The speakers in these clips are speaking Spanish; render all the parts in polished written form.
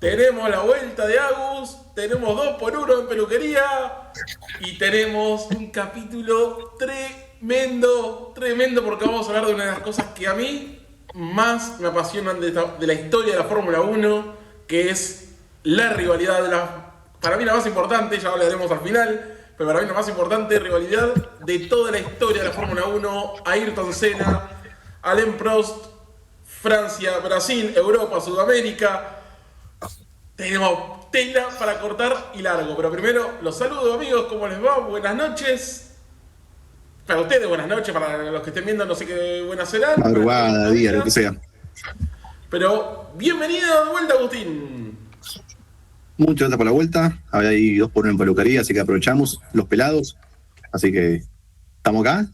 Tenemos la vuelta de Agus, tenemos 2x1 en peluquería y tenemos un capítulo tremendo porque vamos a hablar de una de las cosas que a mí más me apasionan de la historia de la Fórmula 1, que es la rivalidad para mí la más importante, ya hablaremos al final, pero para mí la más importante rivalidad de toda la historia de la Fórmula 1, Ayrton Senna, Alain Prost, Francia, Brasil, Europa, Sudamérica. Tenemos tela para cortar y largo, pero primero los saludo, amigos, ¿cómo les va? Buenas noches. Para ustedes buenas noches, para los que estén viendo no sé qué buenas serán. Madrugada, día, lo que sea. Pero bienvenido de vuelta, Agustín. Muchas gracias por la vuelta. Había ahí 2x1 en peluquería, así que aprovechamos los pelados. Así que estamos acá.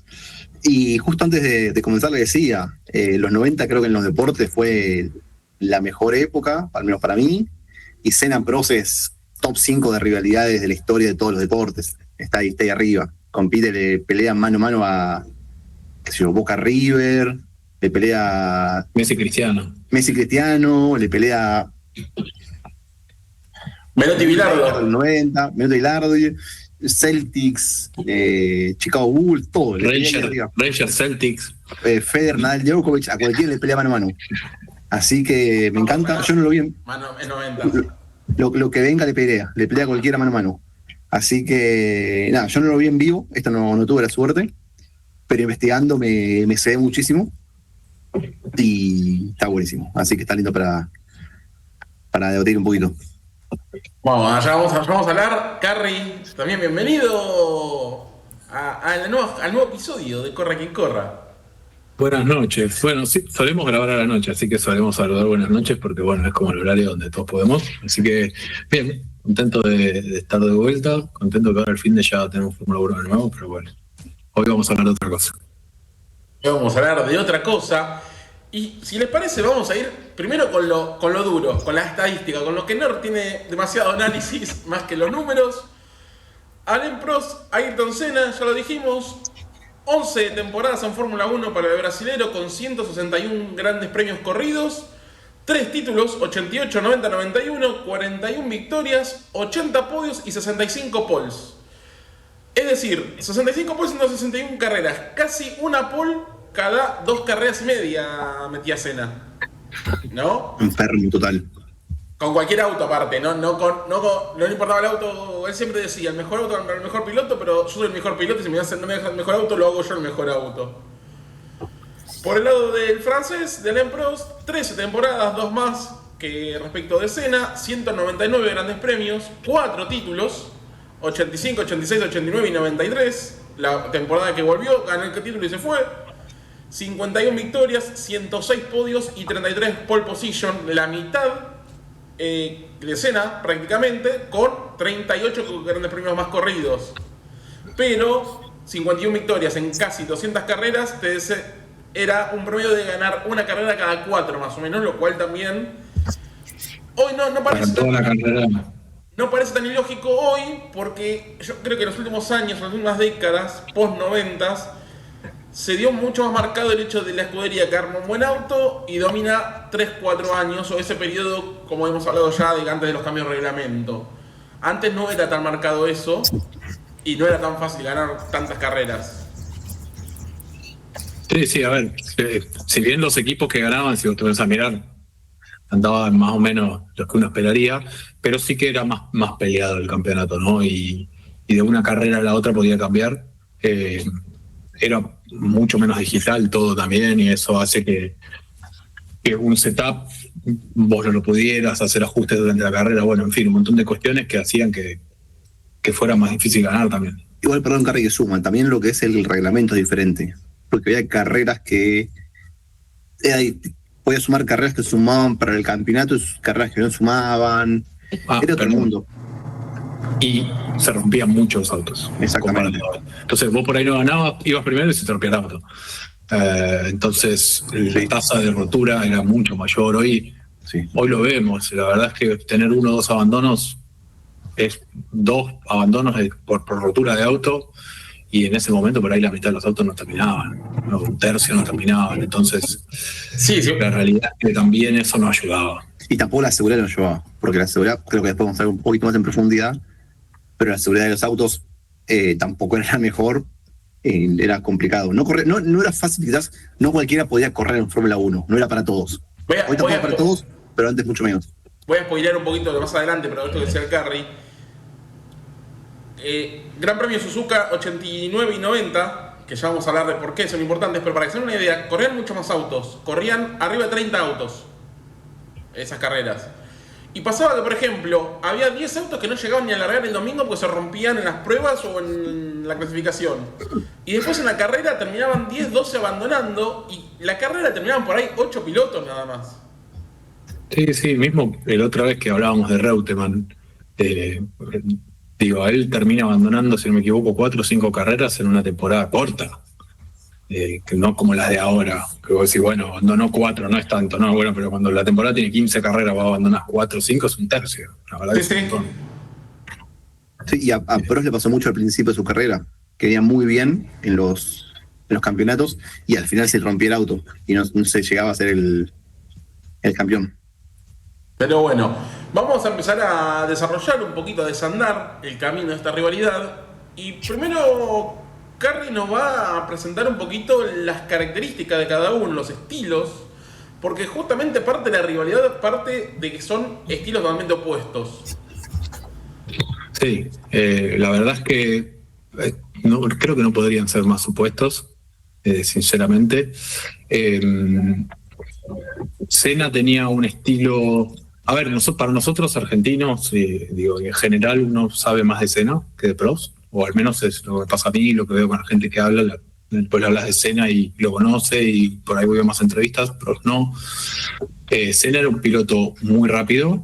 Y justo antes de comenzar le decía, los 90 creo que en los deportes fue la mejor época, al menos para mí. Y Senna Prost es top 5 de rivalidades de la historia de todos los deportes. Está ahí arriba. Compite, le pelea mano a mano a Boca River, le pelea Messi Cristiano, le pelea Menotti Bilardo. 90, Menotti Bilardo, Celtics, Chicago Bulls, todo. Rangers, Celtics. Federer, Nadal, Djokovic, a cualquiera le pelea mano a mano. Así que me encanta, yo no lo vi en... Mano en 90. Lo que venga le pelea a cualquiera mano a mano. Así que, nada, yo no lo vi en vivo, esto no tuve la suerte, pero investigando me sé muchísimo y está buenísimo. Así que está lindo para debatir un poquito. Bueno, allá vamos a hablar. Carry, también bienvenido al nuevo episodio de Corra Quien Corra. Buenas noches. Bueno, sí, solemos grabar a la noche, así que solemos saludar buenas noches porque, bueno, es como el horario donde todos podemos. Así que, bien, contento de estar de vuelta, contento que ahora al fin de ya tenemos Fórmula 1 de nuevo, pero bueno, hoy vamos a hablar de otra cosa. Hoy vamos a hablar de otra cosa. Y si les parece, vamos a ir primero con lo duro, con la estadística, con lo que no tiene demasiado análisis más que los números. Alain Prost, Ayrton Senna, ya lo dijimos, 11 temporadas en Fórmula 1 para el brasilero con 161 grandes premios corridos, 3 títulos, 88, 90, 91, 41 victorias, 80 podios y 65 poles. Es decir, 65 poles en 61 carreras, casi una pole cada 2 carreras y media metía Senna, ¿no? Enfermo total. Con cualquier auto aparte, no le importaba el auto, él siempre decía, el mejor auto para el mejor piloto, pero yo soy el mejor piloto y si no me dejan el mejor auto, lo hago yo el mejor auto. Por el lado del francés, de Alain Prost, 13 temporadas, 2 más que respecto de Senna, 199 grandes premios, 4 títulos, 85, 86, 89 y 93, la temporada que volvió, ganó el título y se fue. 51 victorias, 106 podios y 33 pole position, la mitad de Senna prácticamente, con 38 grandes premios más corridos. Pero 51 victorias en casi 200 carreras era un promedio de ganar una carrera cada 4 más o menos, lo cual también hoy no parece no parece tan ilógico hoy, porque yo creo que en los últimos años, en las últimas décadas, post-90s, se dio mucho más marcado el hecho de la escudería que arma un buen auto y domina 3-4 años, o ese periodo, como hemos hablado ya, de antes de los cambios de reglamento. Antes no era tan marcado eso y no era tan fácil ganar tantas carreras. Sí, a ver, si bien los equipos que ganaban, si vos te vas a mirar, andaban más o menos los que uno esperaría, pero sí que era más peleado el campeonato, ¿no? Y de una carrera a la otra podía cambiar. Era mucho menos digital todo también, y eso hace que un setup vos no lo pudieras hacer ajustes durante la carrera, bueno, en fin, un montón de cuestiones que hacían que fuera más difícil ganar también. Igual, perdón, Carly, que suma, también lo que es el reglamento es diferente, porque había carreras que podía sumar carreras que sumaban para el campeonato y carreras que no sumaban, era otro mundo. Y se rompían muchos autos. Exactamente. Entonces vos por ahí no ganabas, ibas primero y se te rompía el auto. Entonces la tasa de rotura era mucho mayor. Hoy lo vemos. La verdad es que tener 1 o 2 abandonos es 2 abandonos por rotura de auto, y en ese momento por ahí la mitad de los autos no terminaban, ¿no? Un tercio no terminaban. Entonces la realidad es que también eso no ayudaba. Y tampoco la seguridad lo llevaba, porque la seguridad, creo que después vamos a ver un poquito más en profundidad, pero la seguridad de los autos tampoco era la mejor, era complicado. No era fácil, quizás no cualquiera podía correr en Fórmula 1, no era para todos. Hoy tampoco para todos, pero antes mucho menos. Voy a spoilear un poquito de más adelante, pero esto que decía el Carry. Gran Premio Suzuka 89 y 90, que ya vamos a hablar de por qué son importantes, pero para que se den una idea, corrían muchos más autos, corrían arriba de 30 autos esas carreras. Y pasaba que, por ejemplo, había 10 autos que no llegaban ni a largar el domingo porque se rompían en las pruebas o en la clasificación. Y después en la carrera terminaban 10, 12 abandonando, y la carrera terminaban por ahí 8 pilotos nada más. Sí, mismo la otra vez que hablábamos de Reutemann, él termina abandonando, si no me equivoco, 4 o 5 carreras en una temporada corta, que no como las de ahora, que vos decís, bueno, abandonó 4, no es tanto, no, bueno, pero cuando la temporada tiene 15 carreras, va a abandonar 4 o 5, es un tercio, la verdad que es un montón. Sí, y a Prost le pasó mucho al principio de su carrera, que iba muy bien en los campeonatos, y al final se rompía el auto, y no se llegaba a ser el campeón. Pero bueno, vamos a empezar a desarrollar un poquito, a desandar el camino de esta rivalidad. Y primero, Carry nos va a presentar un poquito las características de cada uno, los estilos, porque justamente parte de la rivalidad parte de que son estilos totalmente opuestos. Sí, la verdad es que creo que no podrían ser más opuestos, sinceramente. Senna tenía un estilo... A ver, para nosotros argentinos, en general uno sabe más de Senna que de Prost, o al menos es lo que pasa a mí, lo que veo con la gente que habla, después le hablas de Senna y lo conoce, y por ahí voy a más entrevistas, Prost no. Senna era un piloto muy rápido,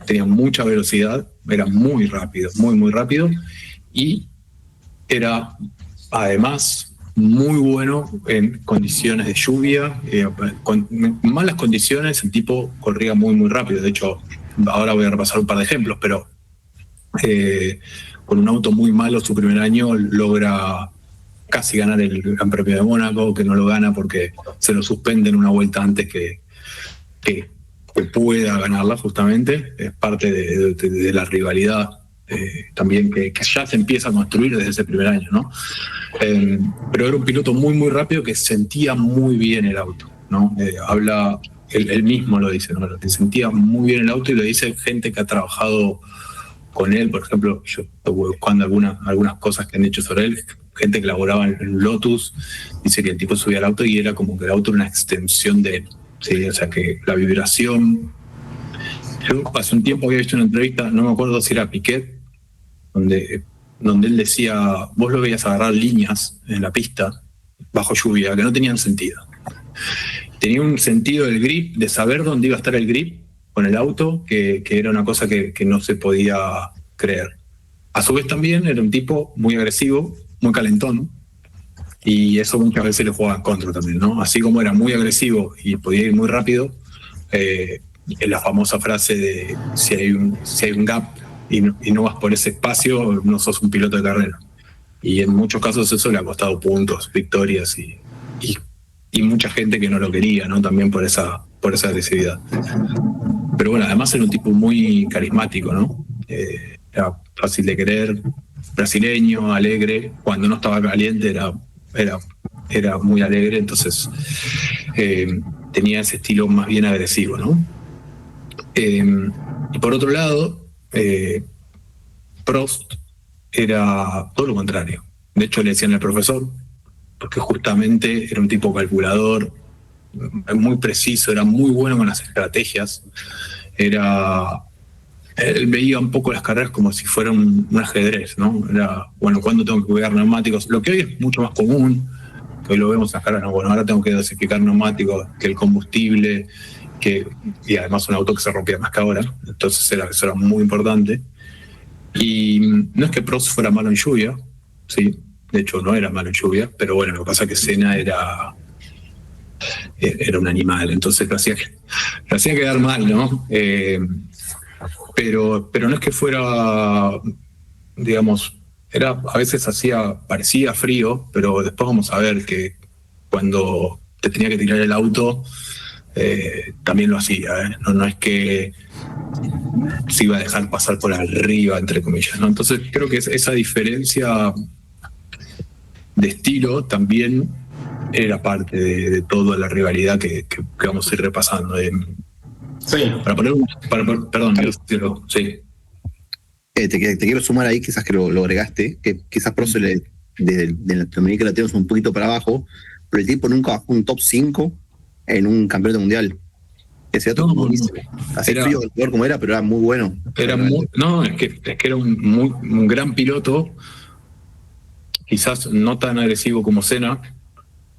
tenía mucha velocidad, era muy rápido, muy rápido, y era además muy bueno en condiciones de lluvia, con malas condiciones el tipo corría muy rápido. De hecho, ahora voy a repasar un par de ejemplos, pero con un auto muy malo su primer año logra casi ganar el Gran Premio de Mónaco, que no lo gana porque se lo suspenden una vuelta antes que pueda ganarla, justamente. Es parte de la rivalidad también que ya se empieza a construir desde ese primer año, ¿no? Pero era un piloto muy rápido que sentía muy bien el auto, ¿no? Habla, él mismo lo dice, ¿no? Que sentía muy bien el auto, y lo dice gente que ha trabajado con él. Por ejemplo, yo estoy buscando algunas cosas que han hecho sobre él, gente que laboraba en Lotus, dice que el tipo subía al auto y era como que el auto era una extensión de él, ¿sí? O sea, que la vibración... Yo hace un tiempo había hecho una entrevista, no me acuerdo si era Piquet, donde él decía, vos lo veías agarrar líneas en la pista bajo lluvia que no tenían sentido. Tenía un sentido del grip, de saber dónde iba a estar el grip con el auto, que era una cosa que no se podía creer. A su vez también era un tipo muy agresivo, muy calentón, y eso muchas veces le jugaba en contra también, ¿no? Así como era muy agresivo y podía ir muy rápido, la famosa frase de si hay un gap y no vas por ese espacio, no sos un piloto de carrera. Y en muchos casos eso le ha costado puntos, victorias y mucha gente que no lo quería, ¿no? También por esa agresividad. Pero bueno, además era un tipo muy carismático, ¿no? Era fácil de querer, brasileño, alegre. Cuando no estaba caliente era muy alegre, entonces tenía ese estilo más bien agresivo, ¿no? Y por otro lado, Prost era todo lo contrario. De hecho, le decían al profesor, porque justamente era un tipo calculador, muy preciso, era muy bueno con las estrategias. Él veía un poco las carreras como si fueran un ajedrez, ¿no? Era, bueno, ¿cuándo tengo que cuidar neumáticos? Lo que hoy es mucho más común, que hoy lo vemos en las carreras, ¿no? Bueno, ahora tengo que dosificar neumáticos, que el combustible, y además un auto que se rompía más que ahora, entonces eso era muy importante. Y no es que Prost fuera malo en lluvia, sí, de hecho no era malo en lluvia, pero bueno, lo que pasa es que Senna era un animal, entonces lo hacía quedar mal, ¿no? Pero no es que fuera, digamos, a veces parecía frío, pero después vamos a ver que cuando te tenía que tirar el auto, también lo hacía, ¿eh? No es que se iba a dejar pasar por arriba, entre comillas, ¿no? Entonces creo que esa diferencia de estilo también era parte de toda la rivalidad que vamos a ir repasando. Sí. Perdón, sí. Te quiero sumar ahí, quizás que lo agregaste, que quizás Prost de Latinoamérica la tenemos un poquito para abajo, pero el tipo nunca bajó un top 5 en un campeonato mundial. Ese dato buenísimo. Así frío del jugador como era, pero era muy bueno. Es que era un gran piloto, quizás no tan agresivo como Senna,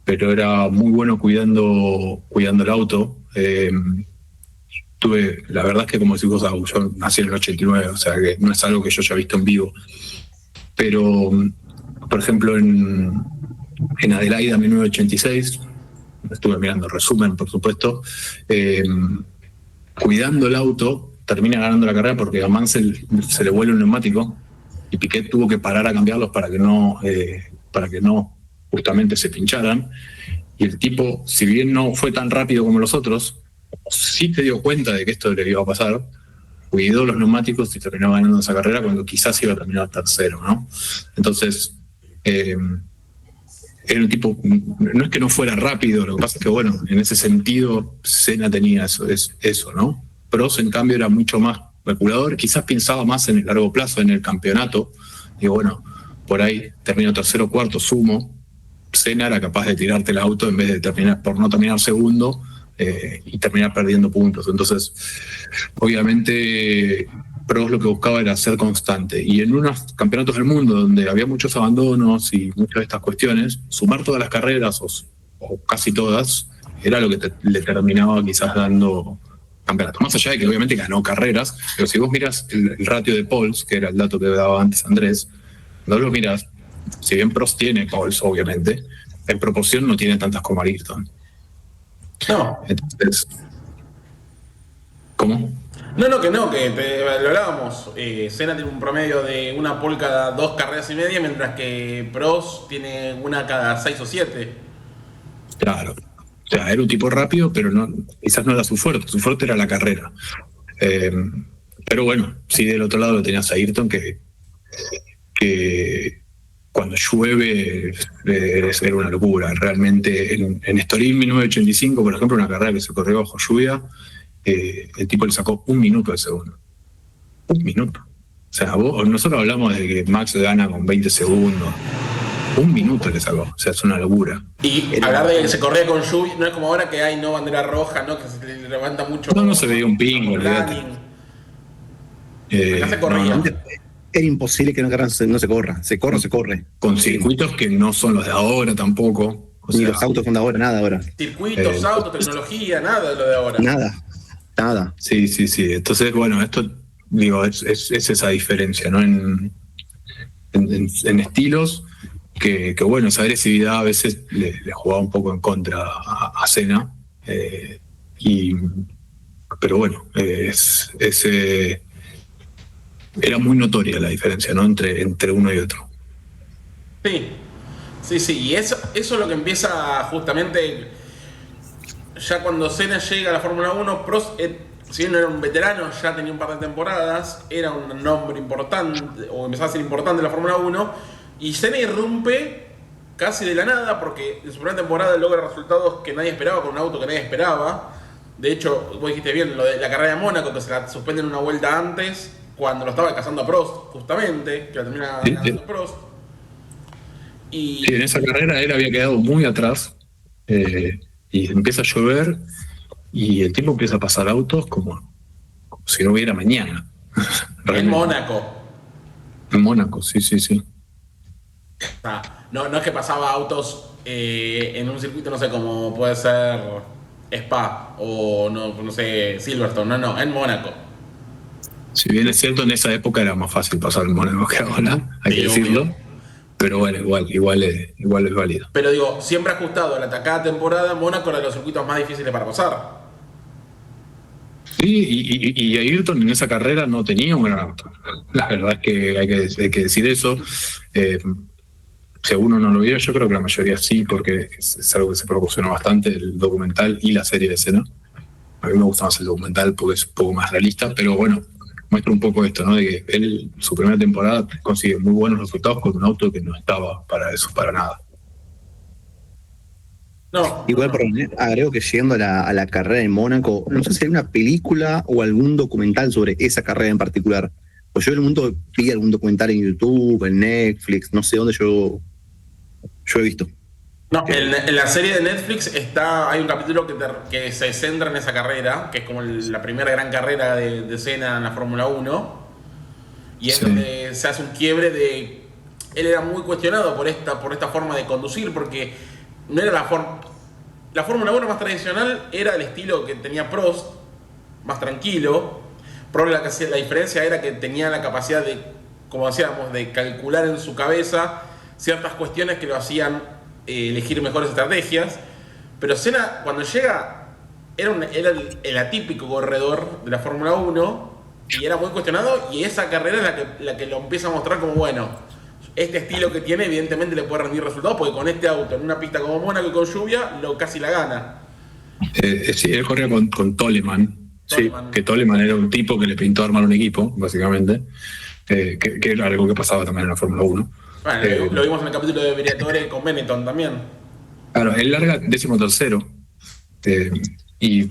pero era muy bueno cuidando el auto. La verdad es que, como decís vos, yo nací en el 89, o sea que no es algo que yo haya visto en vivo. Pero, por ejemplo, en Adelaida 1986, estuve mirando el resumen, por supuesto, cuidando el auto, termina ganando la carrera porque a Mansell se le vuelve un neumático y Piquet tuvo que parar a cambiarlos para que no justamente se pincharan. Y el tipo, si bien no fue tan rápido como los otros, sí se dio cuenta de que esto le iba a pasar, cuidó los neumáticos y terminó ganando esa carrera cuando quizás iba a terminar tercero, ¿no? Entonces, era un tipo, no es que no fuera rápido, lo que pasa es que, bueno, en ese sentido, Senna tenía eso, ¿no? Prost, en cambio, era mucho más calculador, quizás pensaba más en el largo plazo, en el campeonato. Digo, bueno, por ahí termino tercero o cuarto, sumo. Senna era capaz de tirarte el auto en vez de terminar, por no terminar segundo, y terminar perdiendo puntos. Entonces, obviamente, Prost lo que buscaba era ser constante. Y en unos campeonatos del mundo donde había muchos abandonos y muchas de estas cuestiones, sumar todas las carreras, o casi todas, era lo que le terminaba quizás dando campeonato. Más allá de que obviamente ganó carreras, pero si vos miras el ratio de poles, que era el dato que daba antes Andrés, no lo miras, si bien Prost tiene poles, obviamente, en proporción no tiene tantas como Ayrton. No. Entonces, ¿cómo? No, que lo hablábamos. Senna tiene un promedio de una pole cada 2 carreras y media, mientras que Prost tiene una cada 6 o 7. Claro. O sea, era un tipo rápido, pero quizás no era su fuerte era la carrera. Pero bueno, sí, del otro lado lo tenías a Ayrton, que cuando llueve era una locura. Realmente, en Estoril 1985, por ejemplo, una carrera que se corrió bajo lluvia, el tipo le sacó 1 minuto de segundo. 1 minuto. O sea, nosotros hablamos de que Max gana con 20 segundos. 1 minuto le sacó. O sea, es una locura. Y hablar de que se corría con lluvia, no es como ahora que hay no bandera roja, ¿no? Que se le levanta mucho. No se veía un pingo, acá se corría. No, era imposible que no se corra. Se corre. Con circuitos que no son los de ahora tampoco. Ni los autos son de ahora, nada ahora. Circuitos, autos, tecnología, nada de lo de ahora. Nada. Sí. Entonces, bueno, esto, digo, es esa diferencia, ¿no? En estilos, que bueno, esa agresividad a veces le jugaba un poco en contra a Senna. Pero bueno, era muy notoria la diferencia, ¿no? Entre uno y otro. Sí, y eso es lo que empieza justamente ya cuando Senna llega a la Fórmula 1. Prost, si bien no era un veterano, ya tenía un par de temporadas, era un nombre importante, o empezaba a ser importante en la Fórmula 1, y Senna irrumpe casi de la nada, porque en su primera temporada logra resultados que nadie esperaba, con un auto que nadie esperaba. De hecho, vos dijiste bien, lo de la carrera de Mónaco, que se la suspenden una vuelta antes, cuando lo estaba cazando a Prost, justamente, que la termina ganando Prost. Sí, en esa carrera él había quedado muy atrás, y empieza a llover, y el tiempo empieza a pasar autos como si no hubiera mañana. En Mónaco. En Mónaco, sí. No es que pasaba autos en un circuito, no sé, como puede ser Spa o no sé, Silverstone, no, en Mónaco. Si bien es cierto, en esa época era más fácil pasar en Mónaco que ahora, hay que decirlo. Pero bueno, igual es válido. Pero digo, siempre ajustado a la cada temporada, Mónaco era de los circuitos más difíciles para pasar. Sí, y Ayrton en esa carrera no tenía un gran auto. La verdad es que hay que decir eso. Si uno no lo vio, yo creo que la mayoría sí, porque es algo que se proporcionó bastante, el documental y la serie de Senna. A mí me gusta más el documental porque es un poco más realista, pero bueno, muestra un poco esto, ¿no? De que él, su primera temporada, consigue muy buenos resultados con un auto que no estaba para eso, para nada. No, Igual, no. perdón, agrego que llegando a la carrera en Mónaco, no sé si hay una película o algún documental sobre esa carrera en particular. Pues yo en el mundo vi algún documental en YouTube, en Netflix, no sé dónde yo he visto. No, en la serie de Netflix hay un capítulo que se centra en esa carrera, que es como la primera gran carrera de Senna en la Fórmula 1, y es Sí. donde se hace un quiebre de... Él era muy cuestionado por esta forma de conducir, porque no era la Fórmula 1 más tradicional, era el estilo que tenía Prost, más tranquilo. Prost la diferencia era que tenía la capacidad de, como decíamos, de calcular en su cabeza ciertas cuestiones que lo hacían elegir mejores estrategias. Pero Senna, cuando llega, era el atípico corredor de la Fórmula 1 y era muy cuestionado. Y esa carrera es la que lo empieza a mostrar como, bueno, este estilo que tiene, evidentemente le puede rendir resultados, porque con este auto, en una pista como Mónaco y con lluvia, casi la gana. Sí, él corría con Toleman, sí, Toleman. que Toleman era un tipo que le pintó armar un equipo, básicamente, que era algo que pasaba también en la Fórmula 1. Bueno, lo vimos en el capítulo de Briatore con Benetton también. Claro, él larga 13º, y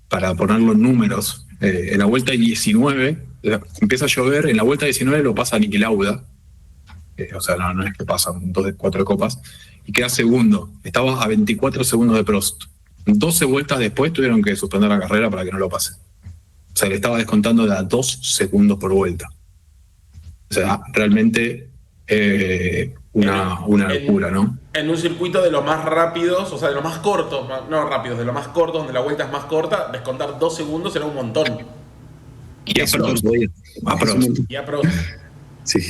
para ponerlo en números, en la vuelta 19 empieza a llover, en la vuelta 19 lo pasa Niki Lauda, o sea, no es que pasan 2 de 4 copas, y queda segundo. Estaba a 24 segundos de Prost. 12 vueltas después tuvieron que suspender la carrera para que no lo pase. O sea, le estaba descontando de a 2 segundos por vuelta. O sea, realmente una locura, ¿no? En un circuito de los más rápidos, o sea, de los más cortos, no rápidos, de los más cortos, donde la vuelta es más corta, descontar 2 segundos era un montón. Y a Prost. Y a Prost. Sí.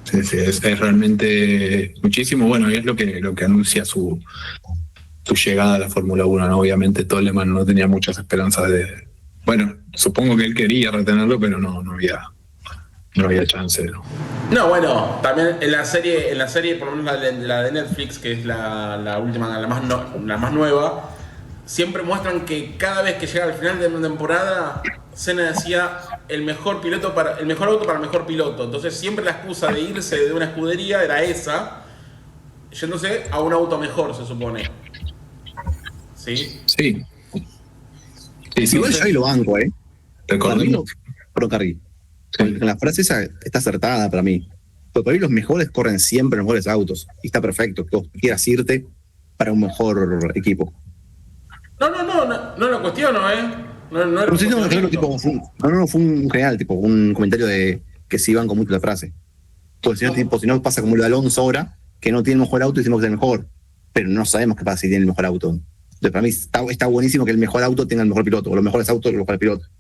Sí, es realmente muchísimo. Bueno, y es lo que anuncia su llegada a la Fórmula 1, ¿no? Obviamente Toleman no tenía muchas esperanzas de... Bueno, supongo que él quería retenerlo, pero no había chance, ¿no? No, bueno, también en la serie, por lo menos la de Netflix, que es la última, la más nueva, siempre muestran que cada vez que llega al final de una temporada, Senna decía el mejor auto para el mejor piloto. Entonces siempre la excusa de irse de una escudería era esa, yéndose a un auto mejor, se supone. ¿Sí? Sí. Igual yo ahí lo banco, ¿eh? Recordemos. Carril. Sí. La frase esa está acertada para mí. Porque para mí los mejores corren siempre en los mejores autos. Y está perfecto que vos quieras irte para un mejor equipo. No lo cuestiono, ¿eh? No era Pero un sí, no, cuestionamiento. tipo, fue un general, tipo, un comentario de que se iban con mucho la frase. Pues si no pasa como lo de Alonso ahora, que no tiene el mejor auto y decimos que es el mejor. Pero no sabemos qué pasa si tiene el mejor auto. Entonces, para mí está buenísimo que el mejor auto tenga el mejor piloto, o los mejores autos los mejores pilotos.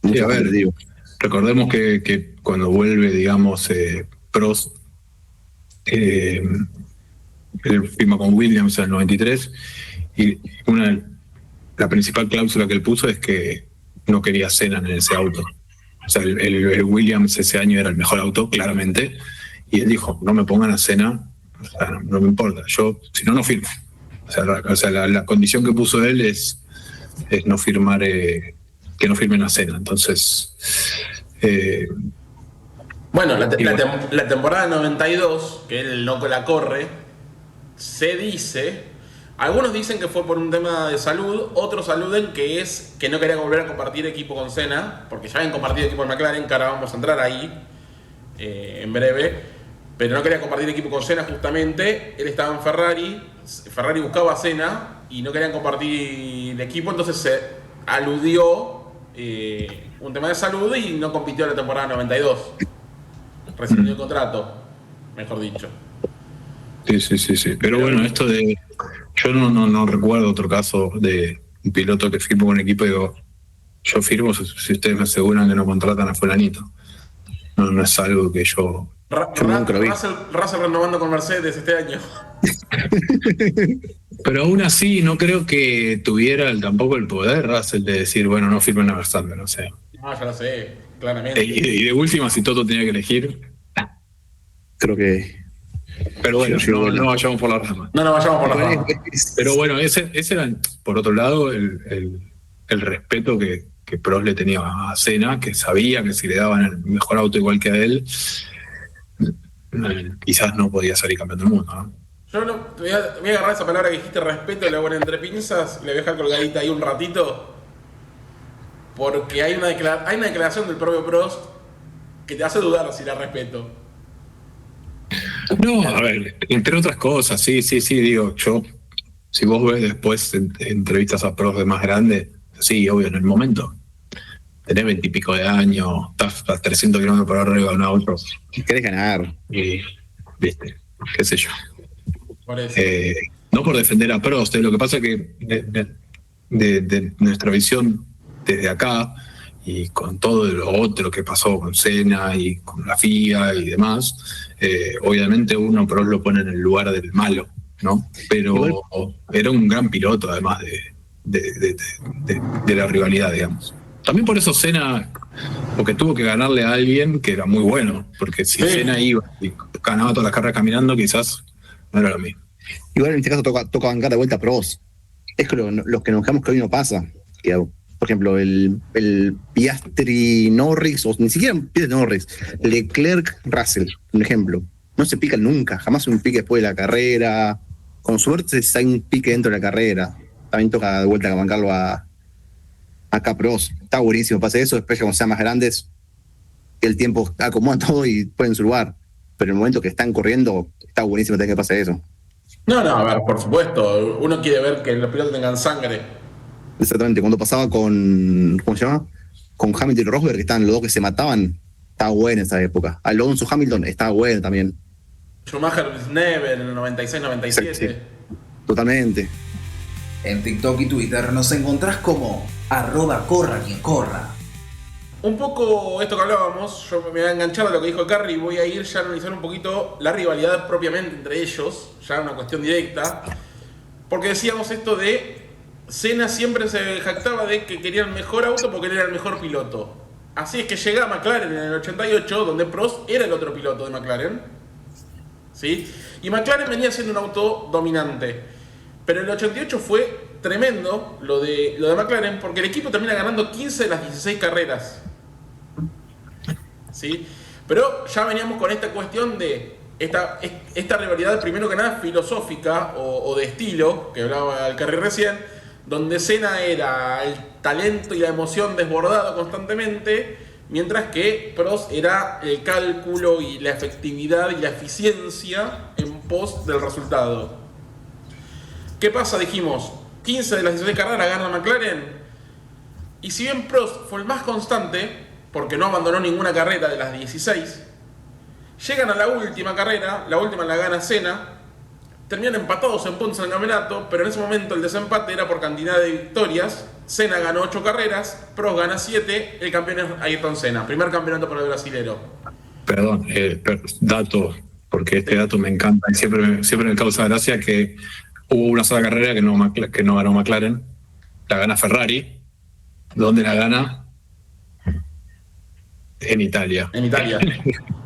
Sí, a ver, recordemos que cuando vuelve, digamos, Prost, él firma con Williams en el 93, y la principal cláusula que él puso es que no quería Senna en ese auto. O sea, el Williams ese año era el mejor auto, claramente, y él dijo, no me pongan a Senna, o sea, no me importa, yo, si no firmo. O sea, la condición que puso él es no firmar, que no firmen a Senna. Entonces, Bueno, la temporada 92, que él no la corre, se dice, algunos dicen que fue por un tema de salud, otros aluden que es que no quería volver a compartir equipo con Senna, porque ya habían compartido equipo en McLaren, que ahora vamos a entrar ahí en breve, pero no quería compartir equipo con Senna justamente, él estaba en Ferrari buscaba a Senna y no querían compartir equipo, entonces se aludió un tema de salud y no compitió en la temporada 92. Rescindió el contrato, mejor dicho. Sí. Pero bueno, esto de... Yo no recuerdo otro caso de un piloto que firmó con un equipo y digo, yo firmo si ustedes me aseguran que no contratan a fulanito. No es algo que yo nunca lo vi. Russell renovando con Mercedes este año. Pero aún así no creo que tuviera tampoco el poder Russell de decir, bueno, no firmen a Verstappen, o sea. No, ya lo sé, claramente. Y de última, si Toto tenía que elegir. Creo que... Pero bueno, no vayamos por la rama. No vayamos por la rama. Pero bueno, ese era, por otro lado, el respeto que Prost le tenía a Senna, que sabía que si le daban el mejor auto igual que a él, quizás no podía salir campeón del mundo, ¿no? Yo no, voy a agarrar esa palabra que dijiste, respeto, la buena entre pinzas, le voy a dejar colgadita ahí un ratito, porque hay una declaración del propio Prost que te hace dudar si la respeto. No, a ver, entre otras cosas, sí, digo, si vos ves después entrevistas a Prost de más grande, sí, obvio, en el momento, tenés 20 y pico de años, estás a 300 kilómetros por arriba de un auto, Querés ganar. y, viste, qué sé yo. Por eso. No por defender a Prost, lo que pasa es que de nuestra visión desde acá, y con todo lo otro que pasó con Senna y con la FIA y demás, obviamente uno Prost lo pone en el lugar del malo, ¿no? Pero era un gran piloto, además de la rivalidad, digamos. También por eso Senna, porque tuvo que ganarle a alguien que era muy bueno, porque si Senna iba y ganaba todas las carreras caminando, quizás no era lo mismo. Igual en este caso toca bancar de vuelta a Prost. Es que los que nos quejamos que hoy no pasa. Que, por ejemplo, el Piastri Norris, o ni siquiera Piastri Norris, Leclerc Russell, un ejemplo. No se pican nunca, jamás un pique después de la carrera. Con suerte hay un pique dentro de la carrera. También toca de vuelta bancarlo a Prost. Está buenísimo, pasa eso, después cuando sean más grandes, el tiempo acomoda todo y pueden su lugar. Pero en el momento que están corriendo, está buenísimo tener que pase eso. No, a ver, por supuesto, uno quiere ver que los pilotos tengan sangre. Exactamente, cuando pasaba con, ¿cómo se llama? Con Hamilton y Rosberg, que estaban los dos que se mataban, estaba buena esa época. Alonso Hamilton estaba bueno también. Schumacher Never en el 96-97. Sí, totalmente. En TikTok y Twitter nos encontrás como @corraquien-corra. Un poco esto que hablábamos, yo me voy a enganchar a lo que dijo Carry y voy a ir ya a analizar un poquito la rivalidad propiamente entre ellos, ya una cuestión directa, porque decíamos esto de Senna siempre se jactaba de que quería el mejor auto porque él era el mejor piloto. Así es que llega a McLaren en el 88, donde Prost era el otro piloto de McLaren, ¿sí? Y McLaren venía siendo un auto dominante, pero el 88 fue tremendo lo de McLaren porque el equipo termina ganando 15 de las 16 carreras. ¿Sí? Pero ya veníamos con esta cuestión de esta rivalidad, primero que nada filosófica o de estilo, que hablaba el Carry recién, donde Senna era el talento y la emoción desbordado constantemente, mientras que Prost era el cálculo y la efectividad y la eficiencia en pos del resultado. ¿Qué pasa? Dijimos, 15 de las 16 carreras gana McLaren, y si bien Prost fue el más constante, porque no abandonó ninguna carrera de las 16, llegan a la última carrera, la última la gana Senna, terminan empatados en puntos en el campeonato, pero en ese momento el desempate era por cantidad de victorias. Senna ganó 8 carreras, Prost gana 7, el campeón es Ayrton Senna, primer campeonato para el brasilero. Perdón, dato, porque este dato me encanta y siempre me causa gracia que hubo una sola carrera que no ganó McLaren, la gana Ferrari. ¿Dónde la gana? En Italia. En Italia.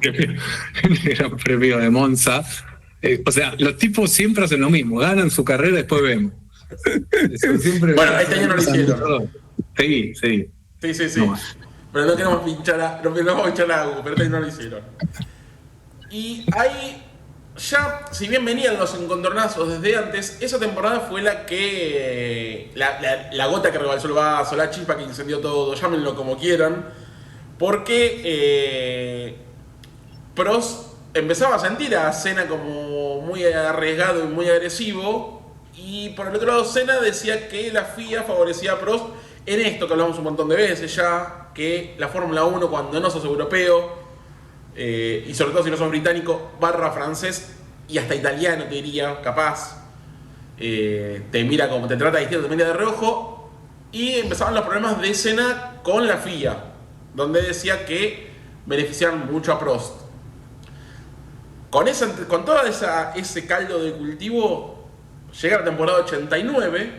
El Gran Premio de Monza. O sea, los tipos siempre hacen lo mismo, ganan su carrera y después vemos. Bueno, este año no lo hicieron. Sí. Sí. No. Pero no queremos pinchar a Hugo, pero este año no lo hicieron. Y ahí, ya, si bien venían los encontronazos desde antes, esa temporada fue la que la gota que rebalsó el vaso, la chispa que incendió todo, llámenlo como quieran, porque Prost empezaba a sentir a Senna como muy arriesgado y muy agresivo, y por el otro lado Senna decía que la FIA favorecía a Prost en esto que hablamos un montón de veces ya, que la Fórmula 1 cuando no sos europeo, y sobre todo si no sos británico / francés y hasta italiano te diría, capaz, te mira como, te trata distinto, te mira de reojo, y empezaban los problemas de Senna con la FIA, donde decía que beneficiaban mucho a Prost. Con todo ese caldo de cultivo, llega la temporada 89,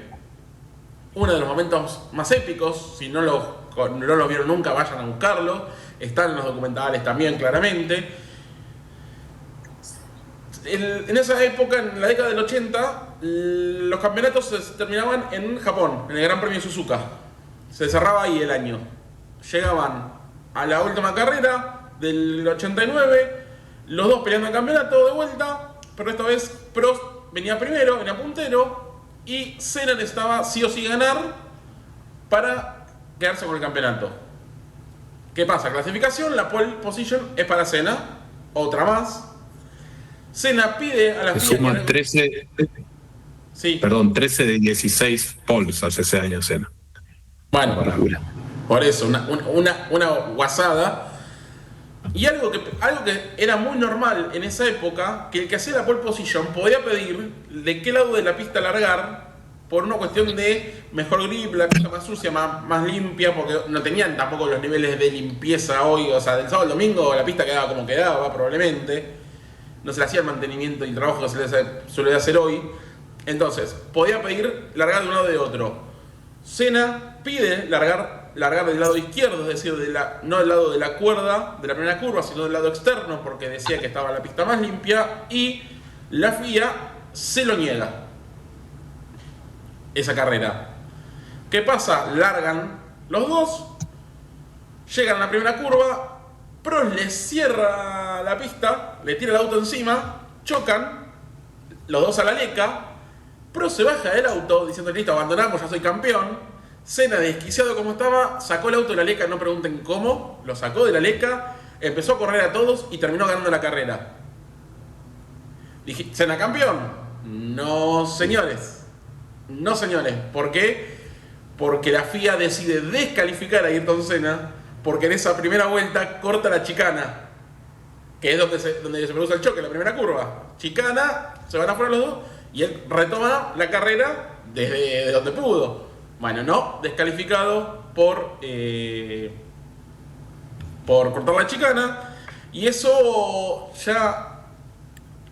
uno de los momentos más épicos. Si no lo vieron nunca, vayan a buscarlo, están en los documentales también claramente. En esa época, en la década del 80, los campeonatos se terminaban en Japón, en el Gran Premio de Suzuka. Se cerraba ahí el año. Llegaban a la última carrera del 89, los dos peleando el campeonato de vuelta, pero esta vez Prost venía primero, venía puntero, y Senna necesitaba sí o sí ganar para quedarse con el campeonato. ¿Qué pasa? Clasificación, la pole position es para Senna, otra más. Senna pide a la FIA... Suma 13... Sí. Perdón, 13 de 16 poles hace ese año Senna. Bueno, por eso, una guasada. Y algo que era muy normal en esa época, que el que hacía la pole position podía pedir de qué lado de la pista largar, por una cuestión de mejor grip, la pista más sucia, más limpia, porque no tenían tampoco los niveles de limpieza hoy. O sea, del sábado al domingo la pista quedaba como quedaba, probablemente. No se le hacía el mantenimiento y el trabajo que se le suele hacer hoy. Entonces, podía pedir largar de un lado o de otro. Senna pide largar del lado izquierdo, es decir, no del lado de la cuerda de la primera curva, sino del lado externo, porque decía que estaba la pista más limpia, y la FIA se lo niega esa carrera. ¿Qué pasa? Largan los dos, llegan a la primera curva, Prost le cierra la pista, le tira el auto encima, chocan, los dos a la leca. Prost se baja del auto diciendo: listo, abandonamos, ya soy campeón. Senna, desquiciado como estaba, sacó el auto de la leca, no pregunten cómo, lo sacó de la leca, empezó a correr a todos y terminó ganando la carrera. Dije: ¿Senna campeón? No, señores. No, señores. ¿Por qué? Porque la FIA decide descalificar a Ayrton Senna, porque en esa primera vuelta corta la chicana, que es donde se produce el choque, la primera curva. Chicana, se van afuera los dos, y él retoma la carrera desde donde pudo. Bueno, no, descalificado por cortar la chicana. Y eso ya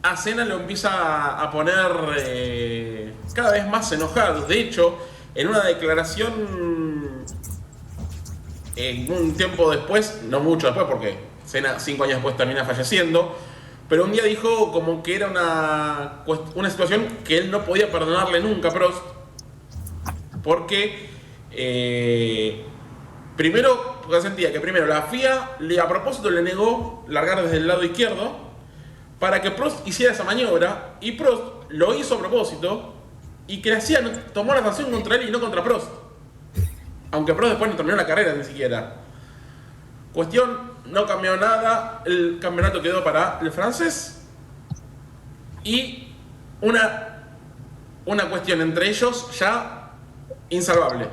a Senna lo empieza a poner cada vez más enojado. De hecho, en una declaración un tiempo después, no mucho después, porque Senna 5 años después termina falleciendo, pero un día dijo como que era una situación que él no podía perdonarle nunca a Prost, porque porque sentía que primero la FIA a propósito le negó largar desde el lado izquierdo para que Prost hiciera esa maniobra, y Prost lo hizo a propósito, y que tomó la sanción contra él y no contra Prost, aunque Prost después no terminó la carrera ni siquiera. Cuestión, no cambió nada, el campeonato quedó para el francés, y una cuestión entre ellos ya insalvable.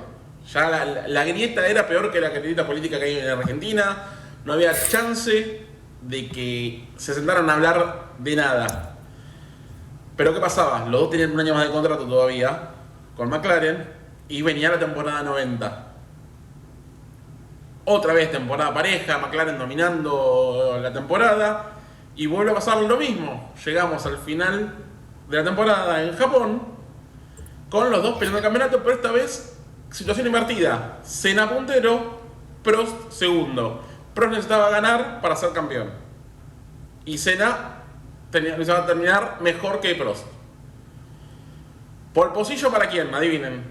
Ya la grieta era peor que la grieta política que hay en Argentina. No había chance de que se sentaran a hablar de nada. Pero ¿qué pasaba? Los dos tenían un año más de contrato todavía con McLaren, y venía la temporada 90. Otra vez temporada pareja, McLaren dominando la temporada, y vuelve a pasar lo mismo. Llegamos al final de la temporada en Japón con los dos peleando el campeonato, pero esta vez situación invertida. Senna puntero, Prost segundo. Prost necesitaba ganar para ser campeón, y Senna necesitaba terminar mejor que Prost. ¿Por pocillo para quién? Adivinen.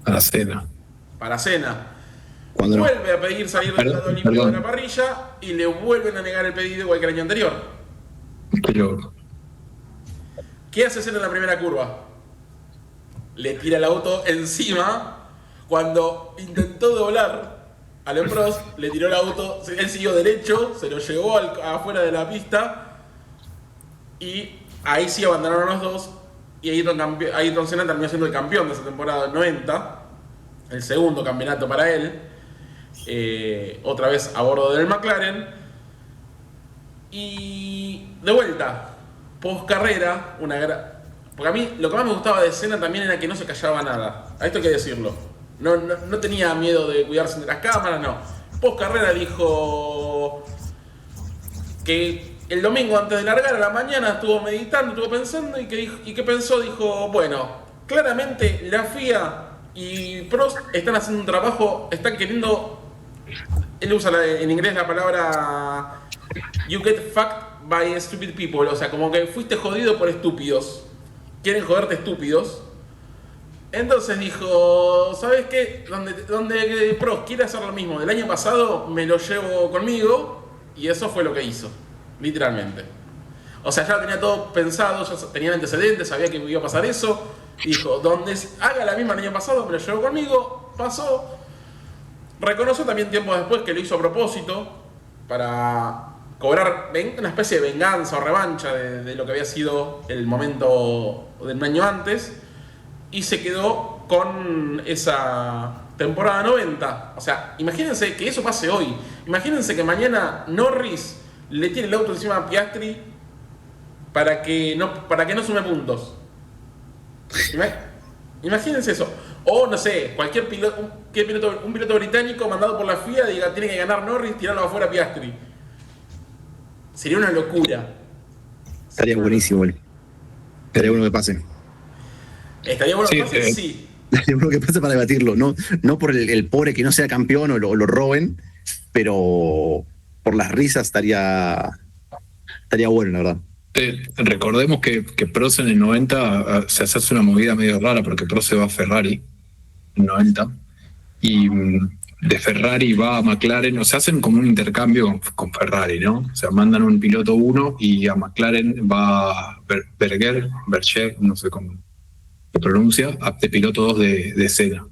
Para Senna. Para Senna. ¿Cuándo no? Vuelve a pedir salir del lado olímpico de la parrilla, y le vuelven a negar el pedido igual que el año anterior. Pero ¿Qué hace Senna en la primera curva? Le tira el auto encima. Cuando intentó doblar a Prost, le tiró el auto, él siguió derecho, se lo llevó afuera de la pista, y ahí sí abandonaron los dos, y Ayrton Senna terminó siendo el campeón de esa temporada del 90, el segundo campeonato para él, otra vez a bordo del McLaren. Y de vuelta, post carrera, porque a mí lo que más me gustaba de Senna también era que no se callaba nada. A esto hay que decirlo. No tenía miedo de cuidarse de las cámaras, no. Post carrera dijo que el domingo antes de largar a la mañana estuvo meditando, estuvo pensando, y que pensó, dijo: bueno, claramente la FIA y Prost están haciendo un trabajo, están queriendo, él usa en inglés la palabra "you get fucked by stupid people", o sea, como que fuiste jodido por estúpidos. Quieren joderte estúpidos. Entonces dijo, ¿sabes qué? Donde Prost quiere hacer lo mismo del año pasado, me lo llevo conmigo. Y eso fue lo que hizo, literalmente. O sea, ya lo tenía todo pensado, ya tenía antecedentes, sabía que iba a pasar eso. Dijo, donde haga la misma el año pasado, me lo llevo conmigo. Pasó. Reconoció también tiempo después que lo hizo a propósito para cobrar una especie de venganza o revancha de lo que había sido el momento de un año antes. Y se quedó con esa temporada 90. O sea, imagínense que eso pase hoy. Imagínense que mañana Norris le tire el auto encima a Piastri para que no sume puntos. Imagínense eso. O no sé, cualquier piloto, un piloto británico mandado por la FIA diga tiene que ganar Norris, tirarlo afuera a Piastri. Sería una locura. Estaría buenísimo, estaría bueno que pase. Estaría bueno que pase, sí. sí. Estaría bueno que pase para debatirlo. No por el pobre que no sea campeón o lo roben, pero por las risas estaría bueno, la verdad. Recordemos que Prost en el 90 se hace una movida medio rara porque Prost se va a Ferrari en 90 y de Ferrari va a McLaren, o sea, hacen como un intercambio con Ferrari, ¿no? O sea, mandan un piloto 1 y a McLaren va Berger, no sé cómo se pronuncia, de piloto 2 de Senna.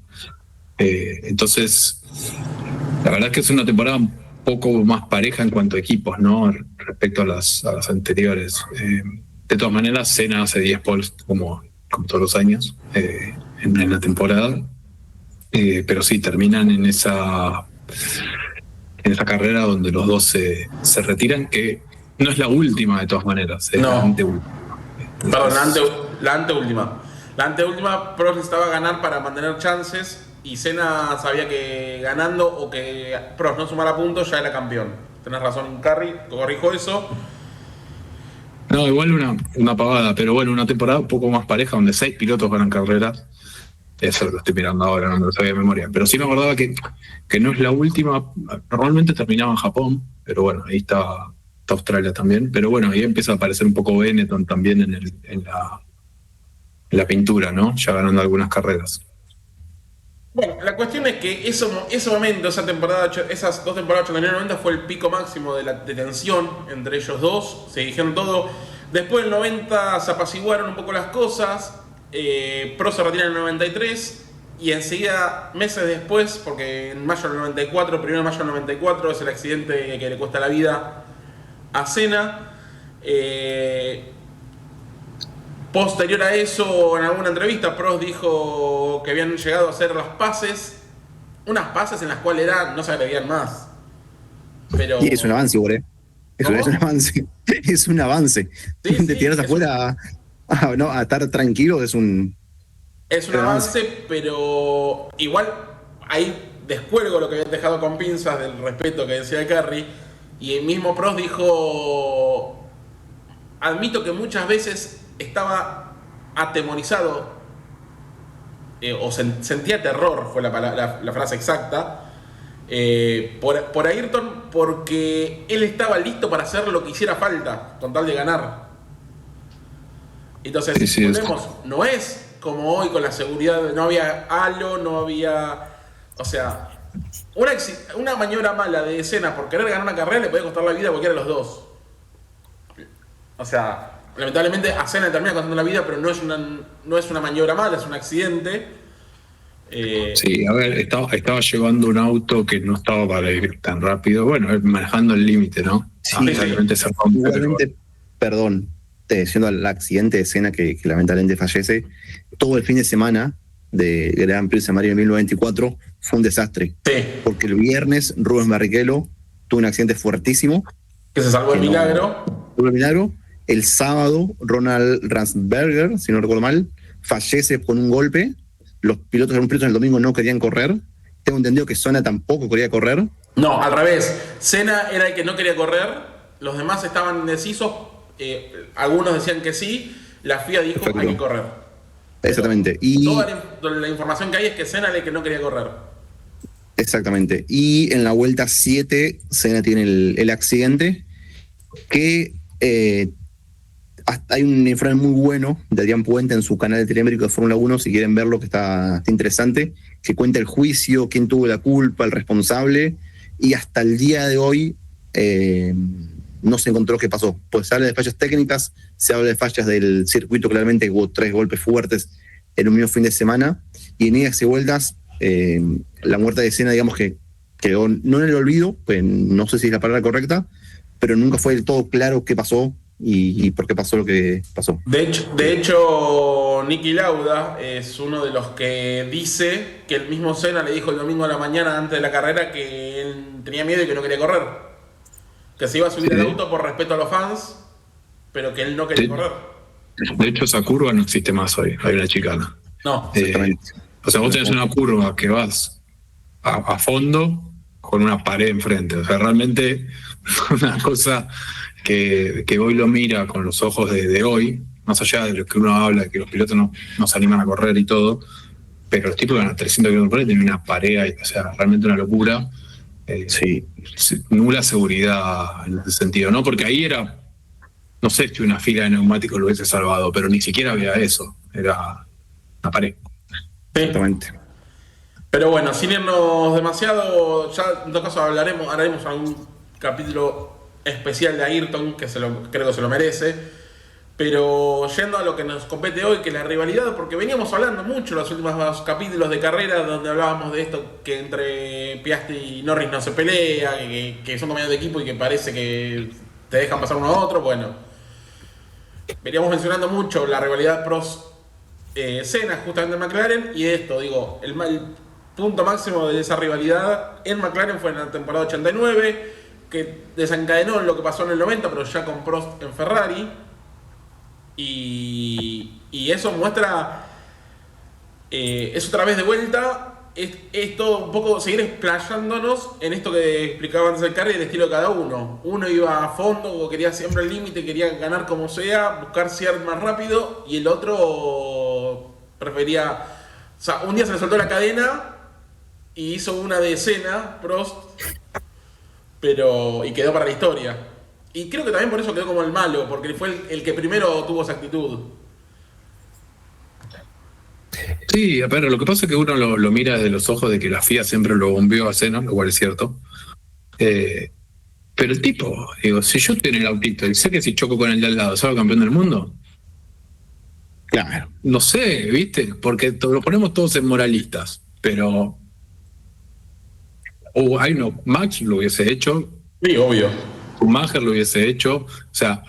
Entonces, la verdad es que es una temporada un poco más pareja en cuanto a equipos, ¿no? Respecto a las anteriores. De todas maneras, Senna hace 10 poles como todos los años en la temporada. Pero sí, terminan en esa carrera donde los dos se retiran, que no es la última de todas maneras, es la anteúltima. Perdón, la anteúltima. La anteúltima, Prost necesitaba ganar para mantener chances y Senna sabía que ganando o que Prost no sumara puntos ya era campeón. Tenés razón, Carry, corrijo eso. No, igual una pavada, pero bueno, una temporada un poco más pareja donde 6 pilotos ganan carreras. Eso lo estoy mirando ahora, no lo sabía de memoria. Pero sí me acordaba que no es la última. Normalmente terminaba en Japón, pero bueno, ahí está Australia también. Pero bueno, ahí empieza a aparecer un poco Benetton también en la pintura, ¿no? Ya ganando algunas carreras. Bueno, la cuestión es que ese momento, esas 2 temporadas 89 y 90 fue el pico máximo de tensión entre ellos dos. Se dijeron todo. Después del 90 se apaciguaron un poco las cosas. Prost se retira en el 93 y enseguida, meses después, porque en mayo del 94, 1 de mayo del 94, es el accidente que le cuesta la vida a Senna. Posterior a eso, en alguna entrevista, Prost dijo que habían llegado a hacer las paces, unas paces en las cuales no se agreguían más. Pero... Y es un avance, güey. Es un avance. Es un avance. Sí, de tirarse afuera a estar tranquilo es un avance, pero igual ahí descuelgo lo que habían dejado con pinzas del respeto que decía Carry. Y el mismo Prost dijo: admito que muchas veces estaba atemorizado o sentía terror, fue la frase exacta, por Ayrton, porque él estaba listo para hacer lo que hiciera falta con tal de ganar. Entonces, volvemos, no es como hoy con la seguridad, no había halo, no había... O sea, una maniobra mala de Senna por querer ganar una carrera le puede costar la vida a cualquiera de los dos. O sea, lamentablemente a Senna le termina costando la vida, pero no es una maniobra mala, es un accidente. Sí, a ver, estaba llevando un auto que no estaba para ir tan rápido. Bueno, manejando el límite, ¿no? Sí, realmente se rompe. Igualmente, perdón, diciendo al accidente de Senna que lamentablemente fallece, todo el fin de semana de Grand Prix de Mario de 1994 fue un desastre. Sí. Porque el viernes Rubens Barrichello tuvo un accidente fuertísimo. Que se salvó de milagro. El sábado, Ronald Ransberger, si no recuerdo mal, fallece con un golpe. Los pilotos el domingo no querían correr. Tengo entendido que Senna tampoco quería correr. No, al revés. Senna era el que no quería correr. Los demás estaban indecisos. Algunos decían que sí. La FIA dijo: perfecto, hay que correr. Exactamente. Y toda la información que hay es que Senna era el que no quería correr. Exactamente. Y en la vuelta 7, Senna tiene el accidente que hay un informe muy bueno de Adrián Puente en su canal de Telemérico de Fórmula 1, si quieren verlo, que está interesante, que cuenta el juicio, quién tuvo la culpa, el responsable, y hasta el día de hoy no se encontró qué pasó. Pues se habla de fallas técnicas, se habla de fallas del circuito, claramente hubo 3 golpes fuertes en un mismo fin de semana, y en idas y vueltas, la muerte de Senna, digamos que quedó no en el olvido, pues no sé si es la palabra correcta, pero nunca fue del todo claro qué pasó y por qué pasó lo que pasó. De hecho, Niki Lauda es uno de los que dice que el mismo Senna le dijo el domingo a la mañana antes de la carrera que él tenía miedo y que no quería correr. Que se iba a subir al auto por respeto a los fans, pero que él no quería correr. De hecho, esa curva no existe más hoy, hay una chicana. No, o sea, vos tenés una curva que vas a fondo con una pared enfrente. O sea, realmente una cosa que hoy lo mira con los ojos de hoy, más allá de lo que uno habla, de que los pilotos no se animan a correr y todo, pero los tipos que van a 300 km por hora tienen una pared ahí, o sea, realmente una locura. Sí. Nula seguridad en ese sentido, ¿no? Porque ahí era, no sé si una fila de neumáticos lo hubiese salvado, pero ni siquiera había eso, era una pared. Exactamente. Pero bueno, sin irnos demasiado, ya en todo caso haremos algún capítulo especial de Ayrton, que creo que se lo merece. Pero yendo a lo que nos compete hoy, que es la rivalidad, porque veníamos hablando mucho en los últimos capítulos de carrera donde hablábamos de esto, que entre Piastri y Norris no se pelea, que son compañeros de equipo y que parece que te dejan pasar uno a otro. Bueno, veníamos mencionando mucho la rivalidad Prost-Senna justamente en McLaren, y esto, digo, el punto máximo de esa rivalidad en McLaren fue en la temporada 89, que desencadenó lo que pasó en el 90, pero ya con Prost en Ferrari. Y eso muestra, es otra vez de vuelta, esto un poco seguir explayándonos en esto que explicaba antes del carry, el estilo de cada uno. Uno iba a fondo, quería siempre el límite, quería ganar como sea, buscar ser más rápido, y el otro prefería, o sea, un día se le soltó la cadena y hizo una de Senna, Prost, y quedó para la historia. Y creo que también por eso quedó como el malo, porque fue el que primero tuvo esa actitud. Sí, pero lo que pasa es que uno lo mira desde los ojos de que la FIA siempre lo bombeó a Senna, lo cual es cierto. Pero el tipo, digo, si yo estoy en el autito y sé que si choco con el de al lado, ¿salgo campeón del mundo? Claro. No sé, ¿viste? Porque lo ponemos todos en moralistas, pero hay uno, Max lo hubiese hecho. Sí, obvio. Schumacher lo hubiese hecho, o sea...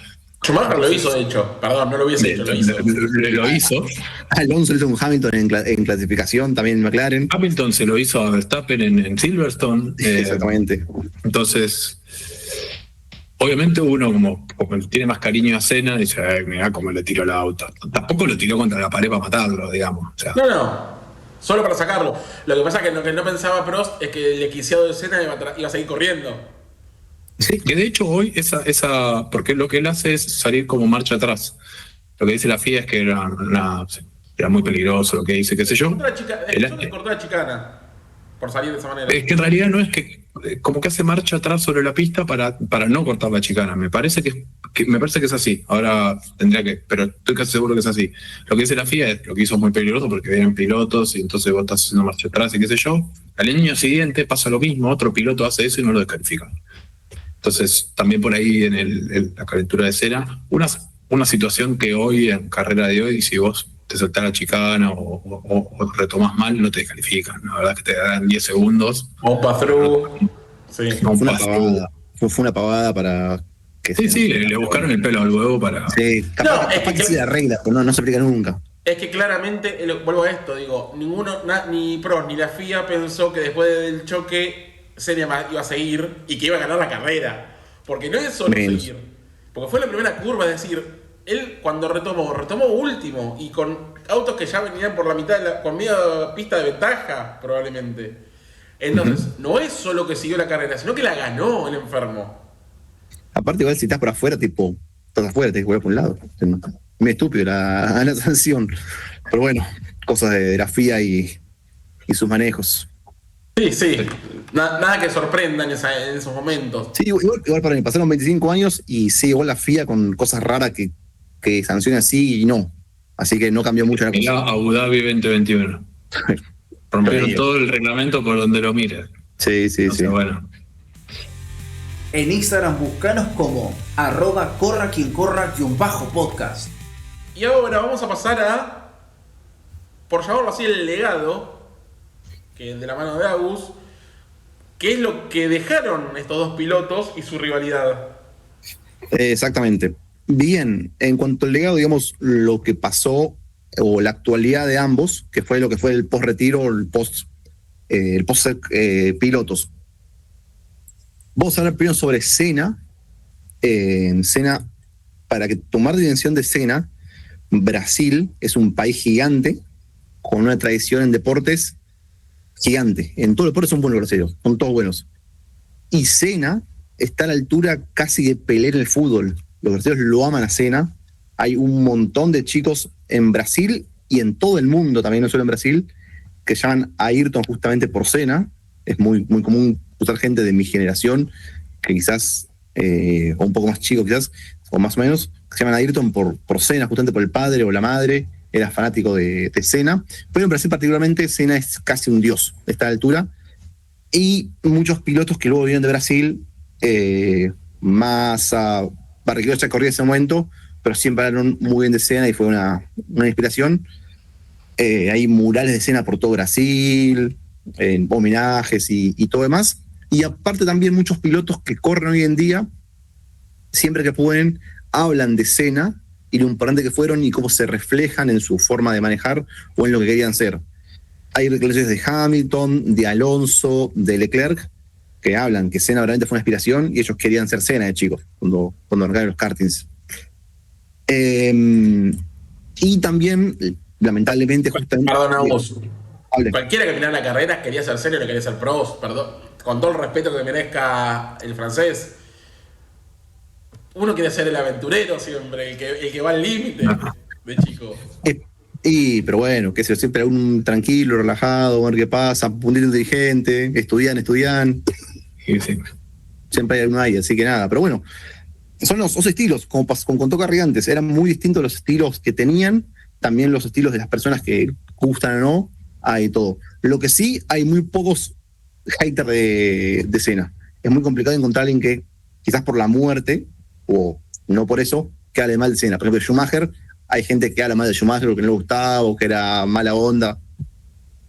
Schumacher lo hizo, de hecho. Perdón, no lo hubiese hecho, lo hizo. Lo hizo. Alonso lo hizo con Hamilton en clasificación, también en McLaren. Hamilton se lo hizo a Verstappen en Silverstone. Exactamente. Entonces, obviamente uno como tiene más cariño a Senna, dice, mirá cómo le tiró el auto. Tampoco lo tiró contra la pared para matarlo, digamos. O sea, No. Solo para sacarlo. Lo que pasa es que lo que no pensaba Prost es que el equiciado de Senna iba a seguir corriendo. sí, que de hecho hoy porque lo que él hace es salir como marcha atrás. Lo que dice la FIA es que era muy peligroso lo que dice, qué sé yo. Cortó la chicana por salir de esa manera. Es que en realidad no es que como que hace marcha atrás sobre la pista para no cortar la chicana. Me parece que es así. Ahora pero estoy casi seguro que es así. Lo que dice la FIA es lo que hizo muy peligroso porque vienen pilotos y entonces vos estás haciendo marcha atrás y qué sé yo. Al año siguiente pasa lo mismo, otro piloto hace eso y no lo descalifican. Entonces, también por ahí en la calentura de Senna, una situación que hoy, en carrera de hoy, si vos te saltás la chicana o retomás mal, no te descalifican. La verdad es que te dan 10 segundos. O pass-through. Sí. Fue una pavada para que Sí, le buscaron el pelo al huevo para... Sí, capaz que sí la regla, pero no se aplica nunca. Es que claramente, vuelvo a esto, digo, ni Prost ni la FIA pensó que después del choque Senna iba a seguir y que iba a ganar la carrera. Porque no es solo seguir. Porque fue la primera curva, es decir, él cuando retomó último y con autos que ya venían por la mitad, con media pista de ventaja, probablemente. Entonces, no es solo que siguió la carrera, sino que la ganó el enfermo. Aparte, igual si estás por afuera, estás afuera, te juegas por un lado. Muy estúpido la sanción. Pero bueno, cosas de la FIA y sus manejos. Sí. Nada que sorprenda en esos momentos. Sí, igual para mí, pasaron 25 años y sí, igual la FIA con cosas raras que que sanciona sí y no. Así que no cambió mucho la cosa. Mirá Abu Dhabi 2021. Rompieron todo el reglamento por donde lo mire. Sí. Bueno. En Instagram buscanos como @corra_quien_corra_podcast. Y ahora vamos a pasar a, por llamarlo así, el legado, que de la mano de Agus, que es lo que dejaron estos dos pilotos y su rivalidad. Exactamente. Bien, en cuanto al legado, digamos, lo que pasó o la actualidad de ambos, que fue lo que fue el post-retiro, el post pilotos. Vamos a hablar primero sobre Senna. Senna, para que tomar dimensión de Senna, Brasil es un país gigante, con una tradición en deportes gigante. En todos los deportes son buenos los brasileños, son todos buenos. Y Senna está a la altura casi de Pelé en el fútbol. Los brasileños lo aman a Senna. Hay un montón de chicos en Brasil y en todo el mundo, también no solo en Brasil, que llaman a Ayrton justamente por Senna. Es muy, muy común usar gente de mi generación, que quizás, o un poco más chico quizás, o más o menos, que se llaman a Ayrton por Senna, justamente por el padre o la madre, era fanático de Senna. Pero en Brasil particularmente Senna es casi un dios, está a la altura. Y muchos pilotos que luego vinieron de Brasil, Massa, Barrichello ya corría en ese momento, pero siempre hablaron muy bien de Senna y fue una inspiración. Hay murales de Senna por todo Brasil, homenajes y todo demás. Y aparte también muchos pilotos que corren hoy en día, siempre que pueden, hablan de Senna y lo importante que fueron y cómo se reflejan en su forma de manejar o en lo que querían ser. Hay declaraciones de Hamilton, de Alonso, de Leclerc, que hablan que Senna realmente fue una inspiración y ellos querían ser Senna de chicos cuando arrancaron los kartings. Y también, lamentablemente, justamente... Perdona vos. Hable. Cualquiera que mirara la carrera quería ser serio o quería ser pros, perdón. Con todo el respeto que merezca el francés. Uno quiere ser el aventurero siempre, el que va al límite de chico. Pero bueno, que sea siempre un tranquilo, relajado, ver qué pasa, puntito inteligente, estudian. Sí. Siempre hay uno ahí, así que nada. Pero bueno, son los dos estilos, como contó Carri antes, eran muy distintos los estilos que tenían, también los estilos de las personas que gustan o no, hay todo. Lo que sí, hay muy pocos haters de Senna. Es muy complicado encontrar a alguien que, quizás por la muerte, o no por eso, que hable mal de Senna. Por ejemplo, Schumacher, hay gente que habla mal de Schumacher porque no le gustaba o que era mala onda.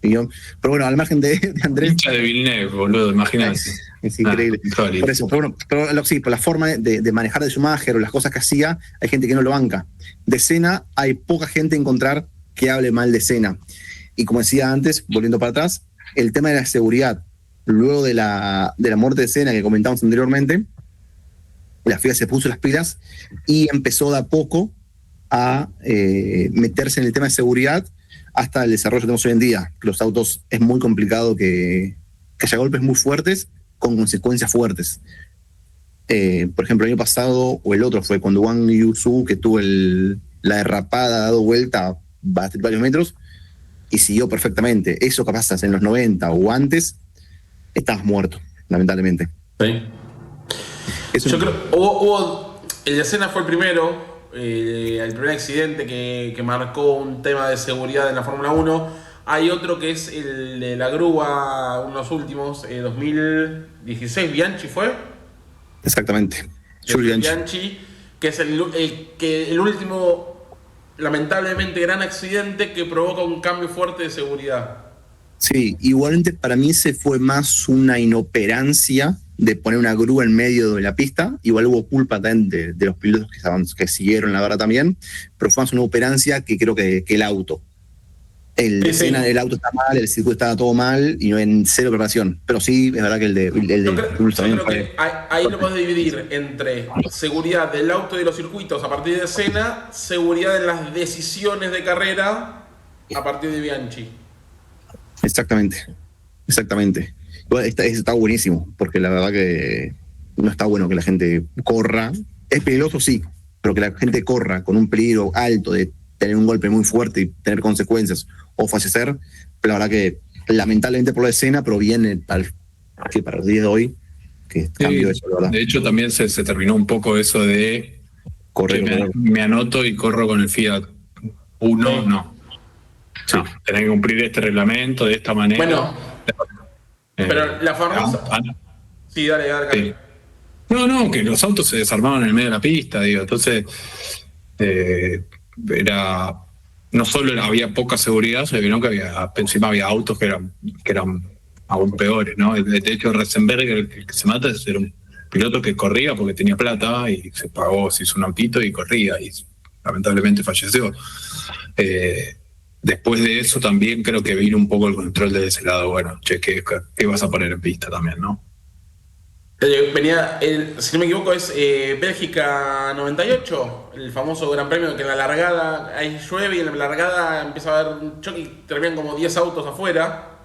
Pero bueno, al margen de Andrés... Hincha de Villeneuve, boludo, imagínate. Es increíble. Por eso, pero bueno, sí, por la forma de manejar de Schumacher o las cosas que hacía, hay gente que no lo banca. De Senna, hay poca gente a encontrar que hable mal de Senna. Y como decía antes, volviendo para atrás, el tema de la seguridad. Luego de la muerte de Senna que comentamos anteriormente, la FIA se puso las pilas y empezó de a poco a meterse en el tema de seguridad hasta el desarrollo que tenemos hoy en día. Los autos es muy complicado que haya golpes muy fuertes con consecuencias fuertes. Por ejemplo, el año pasado, o el otro fue cuando Wang Yusu, que tuvo la derrapada, dado vuelta varios metros, y siguió perfectamente. Eso que pasas en los 90 o antes, estabas muerto, lamentablemente. Sí. Yo creo, el de Senna fue el primero, el primer accidente que marcó un tema de seguridad en la Fórmula 1. Hay otro que es el de la grúa, unos últimos, 2016, Bianchi fue. Exactamente. Bianchi, que es el último, lamentablemente, gran accidente que provoca un cambio fuerte de seguridad. Sí, igualmente para mí se fue más una inoperancia de poner una grúa en medio de la pista. Igual hubo culpa también de los pilotos que siguieron, la verdad, también, pero fue más una operancia que creo que el auto. El auto está mal, el circuito estaba todo mal y no en cero preparación. Pero sí, es verdad que el de yo creo que ahí lo podés dividir entre seguridad del auto y de los circuitos a partir de Senna, seguridad en las decisiones de carrera a partir de Bianchi. Exactamente. Igual está buenísimo, porque la verdad que no está bueno que la gente corra. Es peligroso, sí, pero que la gente corra con un peligro alto de tener un golpe muy fuerte y tener consecuencias o fallecer, pero la verdad que lamentablemente por la escena proviene para el día de hoy que cambió eso, la verdad. De hecho también se terminó un poco eso de me anoto y corro con el Fiat 1, Sí. no. No, tenés que cumplir este reglamento de esta manera. Bueno, pero la famosa... Sí, dale. Sí. No, que los autos se desarmaban en el medio de la pista, digo. Entonces, era. No solo había poca seguridad, sino que encima había autos que eran aún peores, ¿no? De hecho, Rosenberg, el que se mata, era un piloto que corría porque tenía plata y se pagó, se hizo un autito y corría y lamentablemente falleció. Después de eso también creo que vino un poco el control de ese lado. Bueno, che, ¿qué vas a poner en pista también, no? Venía, si no me equivoco, es Bélgica 98, el famoso Gran Premio que en la largada ahí llueve y en la largada empieza a haber un choque y terminan como 10 autos afuera.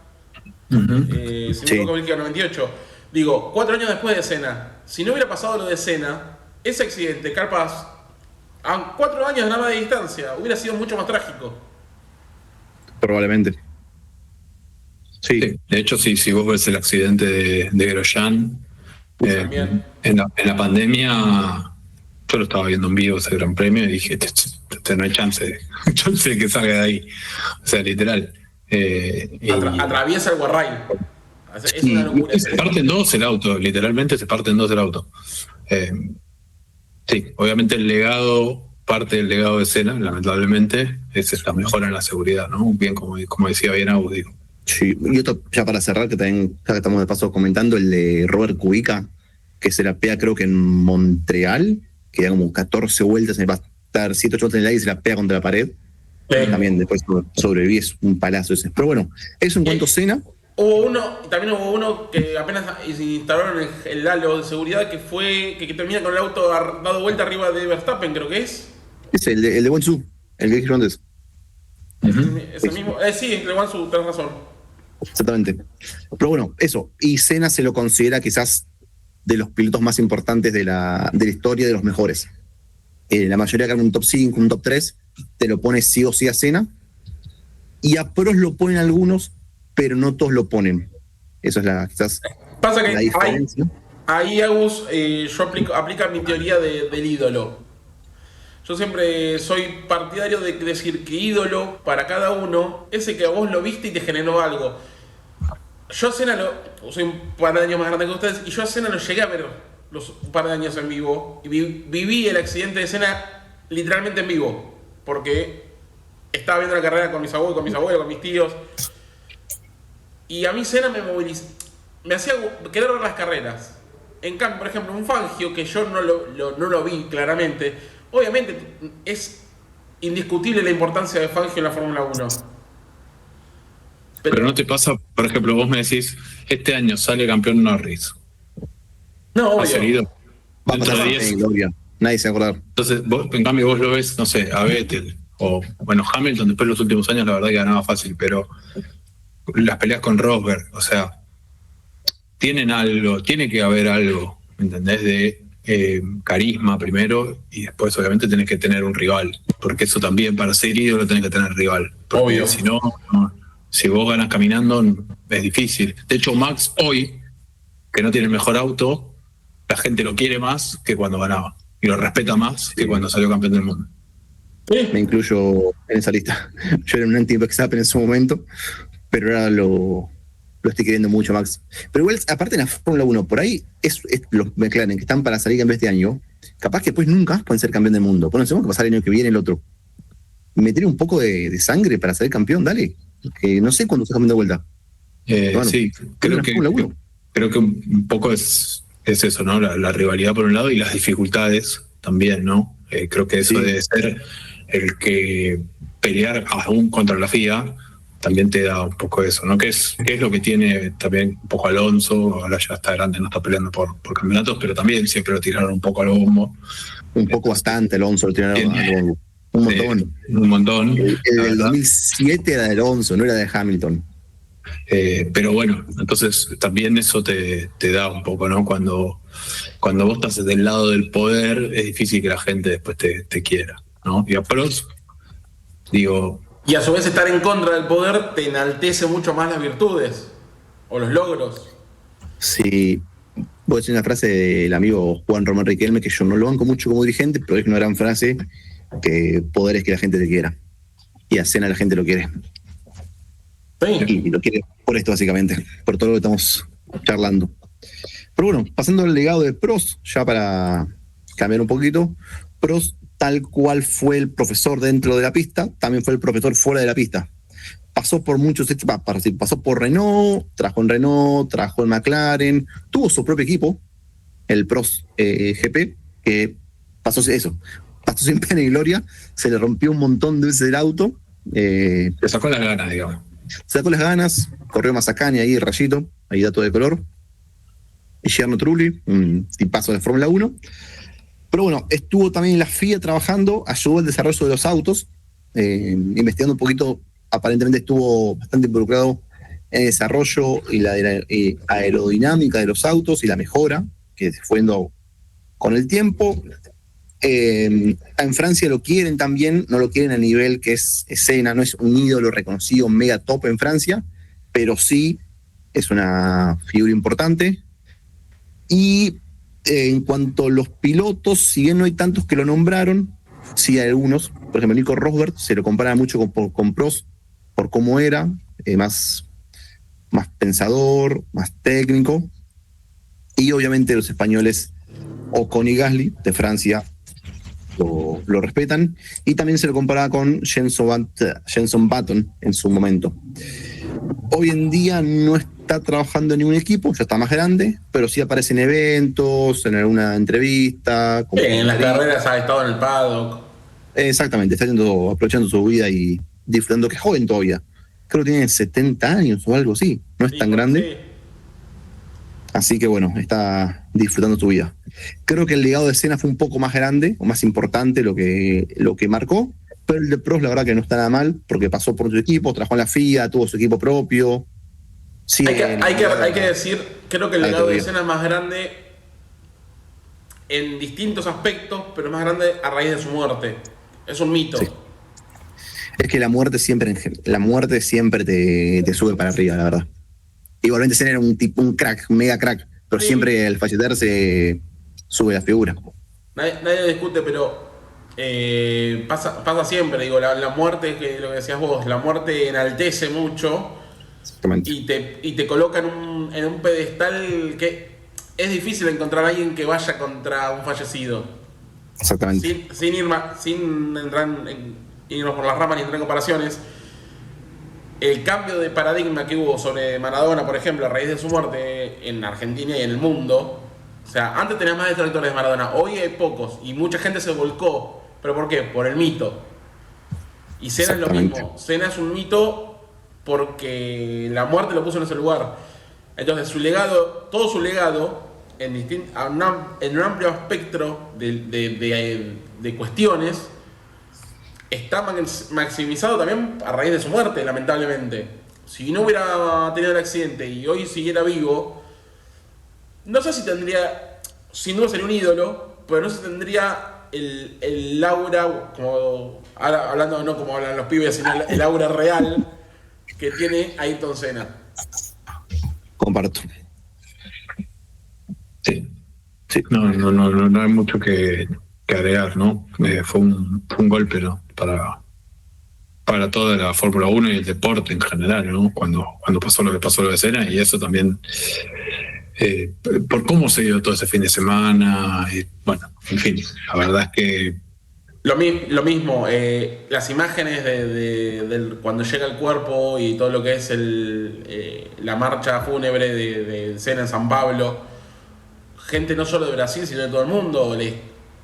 Si no me equivoco, Bélgica 98. Digo, 4 años después de Senna, si no hubiera pasado lo de Senna, ese accidente, Carpas, a 4 años nada más de distancia, hubiera sido mucho más trágico. Probablemente. Sí. De hecho, si vos ves el accidente de Grosjean, en la pandemia, yo lo estaba viendo en vivo ese Gran Premio y dije, no hay chance de que salga de ahí. O sea, literal. Atraviesa el guarrail. Es una locura. Se parte en dos el auto, literalmente se parte en dos el auto. Sí, obviamente parte del legado de Senna, lamentablemente, es esta mejora en la seguridad, ¿no? Bien, como decía bien Agus, digo. Sí, y otro, ya para cerrar, que también ya que estamos de paso comentando, el de Robert Kubica, que se la pega creo que en Montreal, que da como 14 vueltas, va a estar 7 8 vueltas en el aire y se la pega contra la pared. Sí. También después sobrevive, es un palazo ese. Pero bueno, eso en cuanto a Senna. También hubo uno que apenas instalaron el halo de seguridad que fue que termina con el auto dado vuelta arriba de Verstappen, creo que es. Es el de Wenzu, el que dijeron antes. Es el mismo. Sí, el de Wansu, tenés razón. Exactamente. Pero bueno, eso. Y Senna se lo considera quizás de los pilotos más importantes de la historia, de los mejores. La mayoría que hagan un top 5, un top 3, te lo pone sí o sí a Senna. Y a Prost lo ponen algunos, pero no todos lo ponen. Eso es quizás Pasa que la diferencia. ahí Agus, yo aplica mi teoría del ídolo. Yo siempre soy partidario de decir que ídolo para cada uno es el que a vos lo viste y te generó algo. Yo a Senna soy un par de años más grande que ustedes y yo a Senna lo llegué a ver un par de años en vivo y viví el accidente de Senna literalmente en vivo porque estaba viendo la carrera con mis abuelos, con mis tíos y a mí Senna me movilizó, me hacía querer ver las carreras. En cambio, por ejemplo, un Fangio que yo no lo vi claramente, obviamente es indiscutible la importancia de Fangio en la Fórmula 1. Pero no te pasa, por ejemplo, vos me decís, este año sale campeón Norris. No, ¿Ha obvio. salido? Va a Dentro pasar de en 10. gloria. Nadie se va a acordar. Entonces, en cambio, vos lo ves, no sé, a Vettel o, bueno, Hamilton, después de los últimos años, la verdad que ganaba fácil, pero las peleas con Rosberg, o sea, tienen algo, tiene que haber algo, ¿me entendés? De carisma primero y después, obviamente, tenés que tener un rival, porque eso también, para ser ídolo, tenés que tener rival. Porque Obvio. si no, si vos ganas caminando, es difícil. De hecho, Max hoy, que no tiene el mejor auto, la gente lo quiere más que cuando ganaba. Y lo respeta más que cuando salió campeón del mundo. Me incluyo en esa lista. Yo era un anti-Verstappen en su momento, pero ahora lo estoy queriendo mucho, Max. Pero igual, aparte en la Fórmula 1, por ahí es los McLaren que están para salir campeón este año, capaz que después nunca pueden ser campeón del mundo. Pues no sabemos qué pasar el año que viene el otro. Meter un poco de sangre para salir campeón, dale. Que no sé cuándo se campeón de vuelta. Bueno, Sí, creo que un poco es eso, ¿no? La rivalidad por un lado y las dificultades también, ¿no? Creo que eso debe ser el que pelear aún contra la FIA también te da un poco eso, ¿no? Que es lo que tiene también un poco Alonso, ahora ya está grande, no está peleando por campeonatos, pero también siempre lo tiraron un poco al bombo. Un poco bastante, Alonso, lo tiraron al bombo. Un montón. Un montón. El del 2007 era de Alonso, no era de Hamilton. Pero bueno, entonces también eso te da un poco, ¿no? Cuando vos estás del lado del poder, es difícil que la gente después te quiera, ¿no? Y a Prost, digo... Y a su vez estar en contra del poder te enaltece mucho más las virtudes o los logros. Sí, Voy a decir una frase del amigo Juan Román Riquelme, que yo no lo banco mucho como dirigente, pero es una gran frase, que poder es que la gente te quiera. Y a Senna la gente lo quiere. Sí. Y lo quiere por esto, básicamente, por todo lo que estamos charlando. Pero bueno, pasando al legado de Prost, ya para cambiar un poquito, Prost, tal cual fue el profesor dentro de la pista, también fue el profesor fuera de la pista. Pasó por muchos equipos, pasó por Renault, trabajó en McLaren, tuvo su propio equipo, el Prost GP, que pasó sin pena y gloria, se le rompió un montón de veces el auto. Le sacó las ganas, digamos. Sacó las ganas, corrió Mazzacani ahí, rayito, ahí dato de color. Y Gierno Trulli, un tipazo de Fórmula 1. Pero bueno, estuvo también en la FIA trabajando, ayudó al desarrollo de los autos, investigando un poquito, aparentemente estuvo bastante involucrado en el desarrollo y la aerodinámica de los autos y la mejora, que se fue dando con el tiempo. En Francia lo quieren también, no lo quieren a nivel que es Senna, no es un ídolo reconocido mega top en Francia, pero sí es una figura importante. Y en cuanto a los pilotos, si bien no hay tantos que lo nombraron, sí hay algunos. Por ejemplo, Nico Rosberg se lo compara mucho con Prost por cómo era, más pensador, más técnico. Y obviamente los españoles, Ocon y Gasly, de Francia, lo respetan. Y también se lo comparaba con Jenson Button en su momento. Hoy en día no está trabajando en ningún equipo, ya está más grande, pero sí aparece en eventos, en alguna entrevista. En las carreras ha estado en el paddock. Exactamente, está aprovechando su vida y disfrutando, que es joven todavía. Creo que tiene 70 años o algo así, no es tan grande. Sí. Así que bueno, está disfrutando su vida. Creo que el legado de Senna fue un poco más grande o más importante lo que marcó, pero el de Prost la verdad que no está nada mal, porque pasó por su equipo, trabajó en la FIA, tuvo su equipo propio. Sí, hay que decir, creo que el legado de Senna es más grande en distintos aspectos, pero es más grande a raíz de su muerte. Es un mito. Sí. Es que la muerte siempre te sube para arriba, la verdad. Igualmente Senna era un crack, mega crack, pero sí, siempre al fallecer se sube la figura. Nadie discute, pero pasa siempre, digo, la muerte, que lo que decías vos, la muerte enaltece mucho y te coloca en un pedestal que es difícil encontrar a alguien que vaya contra un fallecido. Exactamente. Sin irnos por las ramas ni entrar en comparaciones. El cambio de paradigma que hubo sobre Maradona, por ejemplo, a raíz de su muerte en Argentina y en el mundo. O sea, antes tenías más detractores de Maradona, hoy hay pocos y mucha gente se volcó. ¿Pero por qué? Por el mito. Y Senna es lo mismo. Senna es un mito porque la muerte lo puso en ese lugar. Entonces su legado, todo su legado, en un amplio espectro de cuestiones, está maximizado también a raíz de su muerte, lamentablemente. Si no hubiera tenido el accidente y hoy siguiera vivo, no sé si tendría, sin duda sería un ídolo, pero no sé si tendría el aura, como hablando no como hablan los pibes, sino el aura real que tiene Ayrton Senna. Comparto. Sí. No hay mucho que agregar, ¿no? Fue un golpe, ¿no? Para toda la Fórmula 1 y el deporte en general, ¿no? Cuando pasó lo que pasó lo de Senna, y eso también por cómo se dio todo ese fin de semana, y bueno, en fin, la verdad es que lo mismo, las imágenes de cuando llega el cuerpo y todo lo que es la marcha fúnebre de Senna en San Pablo, gente no solo de Brasil sino de todo el mundo.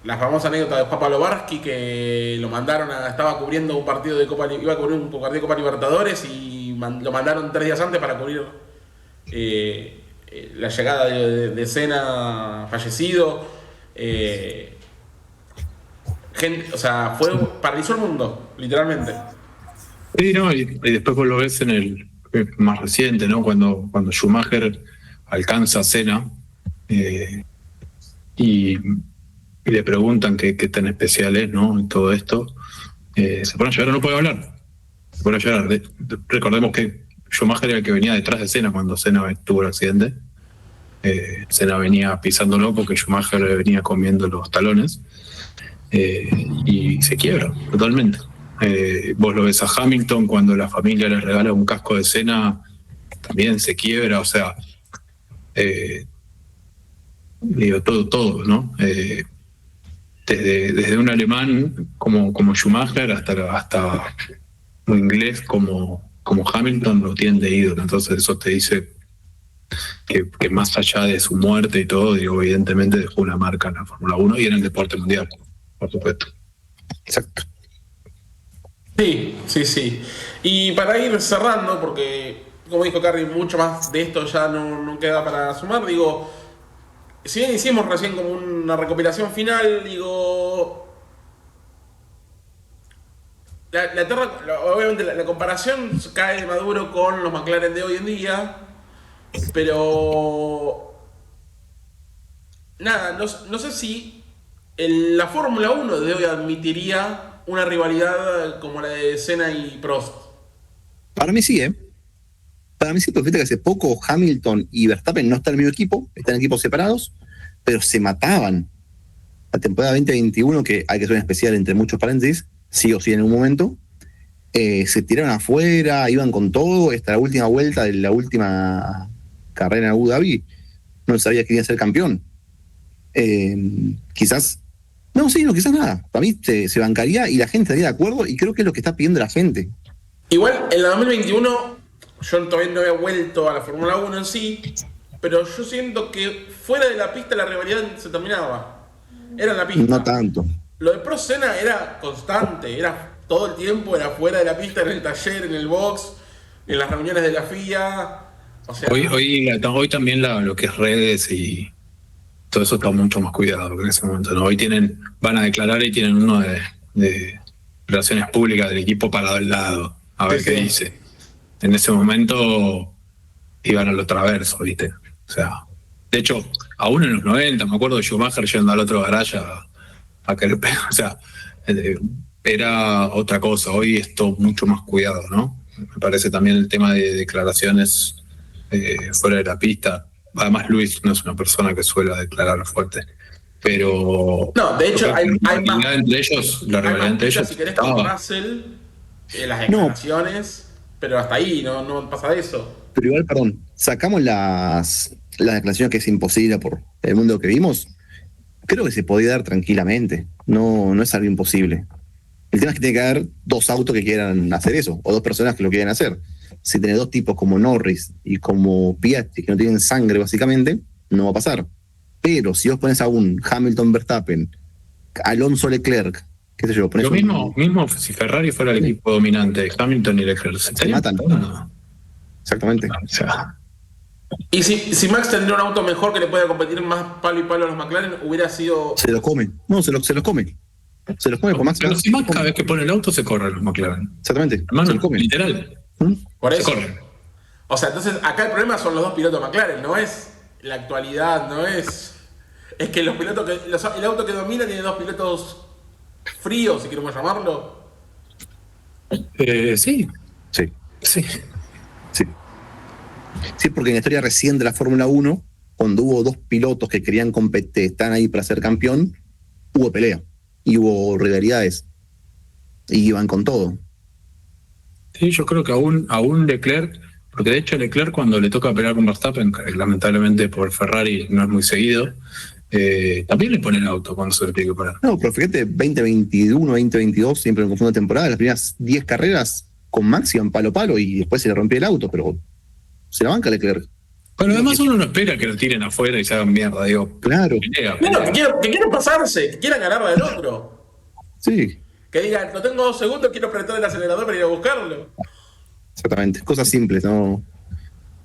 La famosa anécdota de Juan Pablo Varsky, que lo mandaron estaba cubriendo un partido de Copa, iba a cubrir un partido de Copa Libertadores y lo mandaron 3 días antes para cubrir la llegada de Senna fallecido. Gente, o sea, paralizó el mundo, literalmente. sí, ¿no? Y después vos lo ves en el más reciente, ¿no? Cuando Schumacher alcanza a Senna y le preguntan qué tan especial es, ¿no? En todo esto, se pone a llorar, no puede hablar. Se pone a llorar. Recordemos que Schumacher era el que venía detrás de Senna cuando Senna tuvo el accidente. Senna venía pisándolo porque Schumacher le venía comiendo los talones, y se quiebra totalmente. Vos lo ves a Hamilton cuando la familia le regala un casco de Senna, también se quiebra, o sea, digo, todo, ¿no? Desde un alemán como Schumacher hasta un inglés como Hamilton lo tienen de ídolo. Entonces eso te dice que más allá de su muerte y todo, digo, evidentemente dejó una marca en la Fórmula 1 y en el deporte mundial, por supuesto. Exacto. Sí. Y para ir cerrando, porque como dijo Carrie, mucho más de esto ya no queda para sumar, digo, si bien hicimos recién como una recopilación final, digo, obviamente la comparación cae de maduro con los McLaren de hoy en día, pero nada, no sé si la Fórmula 1 de hoy admitiría una rivalidad como la de Senna y Prost. Para mí sí, ¿eh? Para mí sí, porque fíjate que hace poco Hamilton y Verstappen no están en el mismo equipo, están en equipos separados, pero se mataban. La temporada 2021, que hay que hacer un especial entre muchos paréntesis, sí o sí en un momento, se tiraron afuera, iban con todo, hasta la última vuelta de la última carrera en Abu Dhabi, no sabía que iba a ser campeón. Quizás quizás nada. Para mí se bancaría y la gente estaría de acuerdo y creo que es lo que está pidiendo la gente. Igual, en la 2021, yo todavía no había vuelto a la Fórmula 1 en sí, pero yo siento que fuera de la pista la rivalidad se terminaba. Era en la pista. No tanto. Lo de Prost Senna era constante, era todo el tiempo, era fuera de la pista, en el taller, en el box, en las reuniones de la FIA. O sea, hoy también lo que es redes y todo eso está mucho más cuidado que en ese momento, ¿no? Hoy van a declarar y tienen uno de relaciones públicas del equipo parado al lado, a ver qué dice. En ese momento iban a lo traverso, ¿viste? O sea, de hecho, aún en los 90, me acuerdo de Schumacher yendo al otro garaje a querer pegar, o sea, era otra cosa. Hoy es todo mucho más cuidado, ¿no? Me parece también el tema de declaraciones fuera de la pista. Además, Luis no es una persona que suele declarar fuerte. Pero. No, de hecho, hay la más. rivalidad entre ellos, la rivalidad entre ellos. Si querés con Russell, las declaraciones, pero hasta ahí, no pasa de eso. Pero igual, perdón, sacamos las declaraciones que es imposible por el mundo que vimos. Creo que se podía dar tranquilamente. No es algo imposible. El tema es que tiene que haber dos autos que quieran hacer eso, o dos personas que lo quieran hacer. Si tenés dos tipos como Norris y como Piastri que no tienen sangre básicamente, no va a pasar. Pero si vos pones a un Hamilton Verstappen, Alonso Leclerc, qué sé yo, pones lo mismo si Ferrari fuera el equipo dominante, Hamilton y Leclerc se matan. Exactamente. O sea, y si Max tendría un auto mejor que le pueda competir más palo y palo a los McLaren, hubiera sido. Se lo come. No, se los come. Se los come por Max. Pero si Max cada vez que pone el auto se corre los McLaren. Exactamente. Hermano, se los come. Literal. Por eso. Se corren. O sea, entonces acá el problema son los dos pilotos McLaren, no es la actualidad, no es. Es que los pilotos el auto que domina tiene dos pilotos fríos, si queremos llamarlo. Sí. Sí, porque en la historia recién de la Fórmula 1, cuando hubo dos pilotos que querían competir, están ahí para ser campeón, hubo pelea y hubo rivalidades y iban con todo. Sí, yo creo que aún Leclerc, porque de hecho Leclerc cuando le toca pelear con Verstappen, lamentablemente por Ferrari no es muy seguido, también le pone el auto cuando se le tiene que parar. No, pero fíjate, 2021, 2022, siempre me confundo temporada, las primeras 10 carreras con Max iban palo a palo y después se le rompió el auto, pero que Leclerc. Pero además uno no espera que lo tiren afuera y se hagan mierda, digo. Claro. Bueno, que quieran pasarse, que quieran ganar del otro. Sí. Que digan, no tengo 2 segundos, quiero apretar el acelerador para ir a buscarlo. Exactamente, cosas simples, no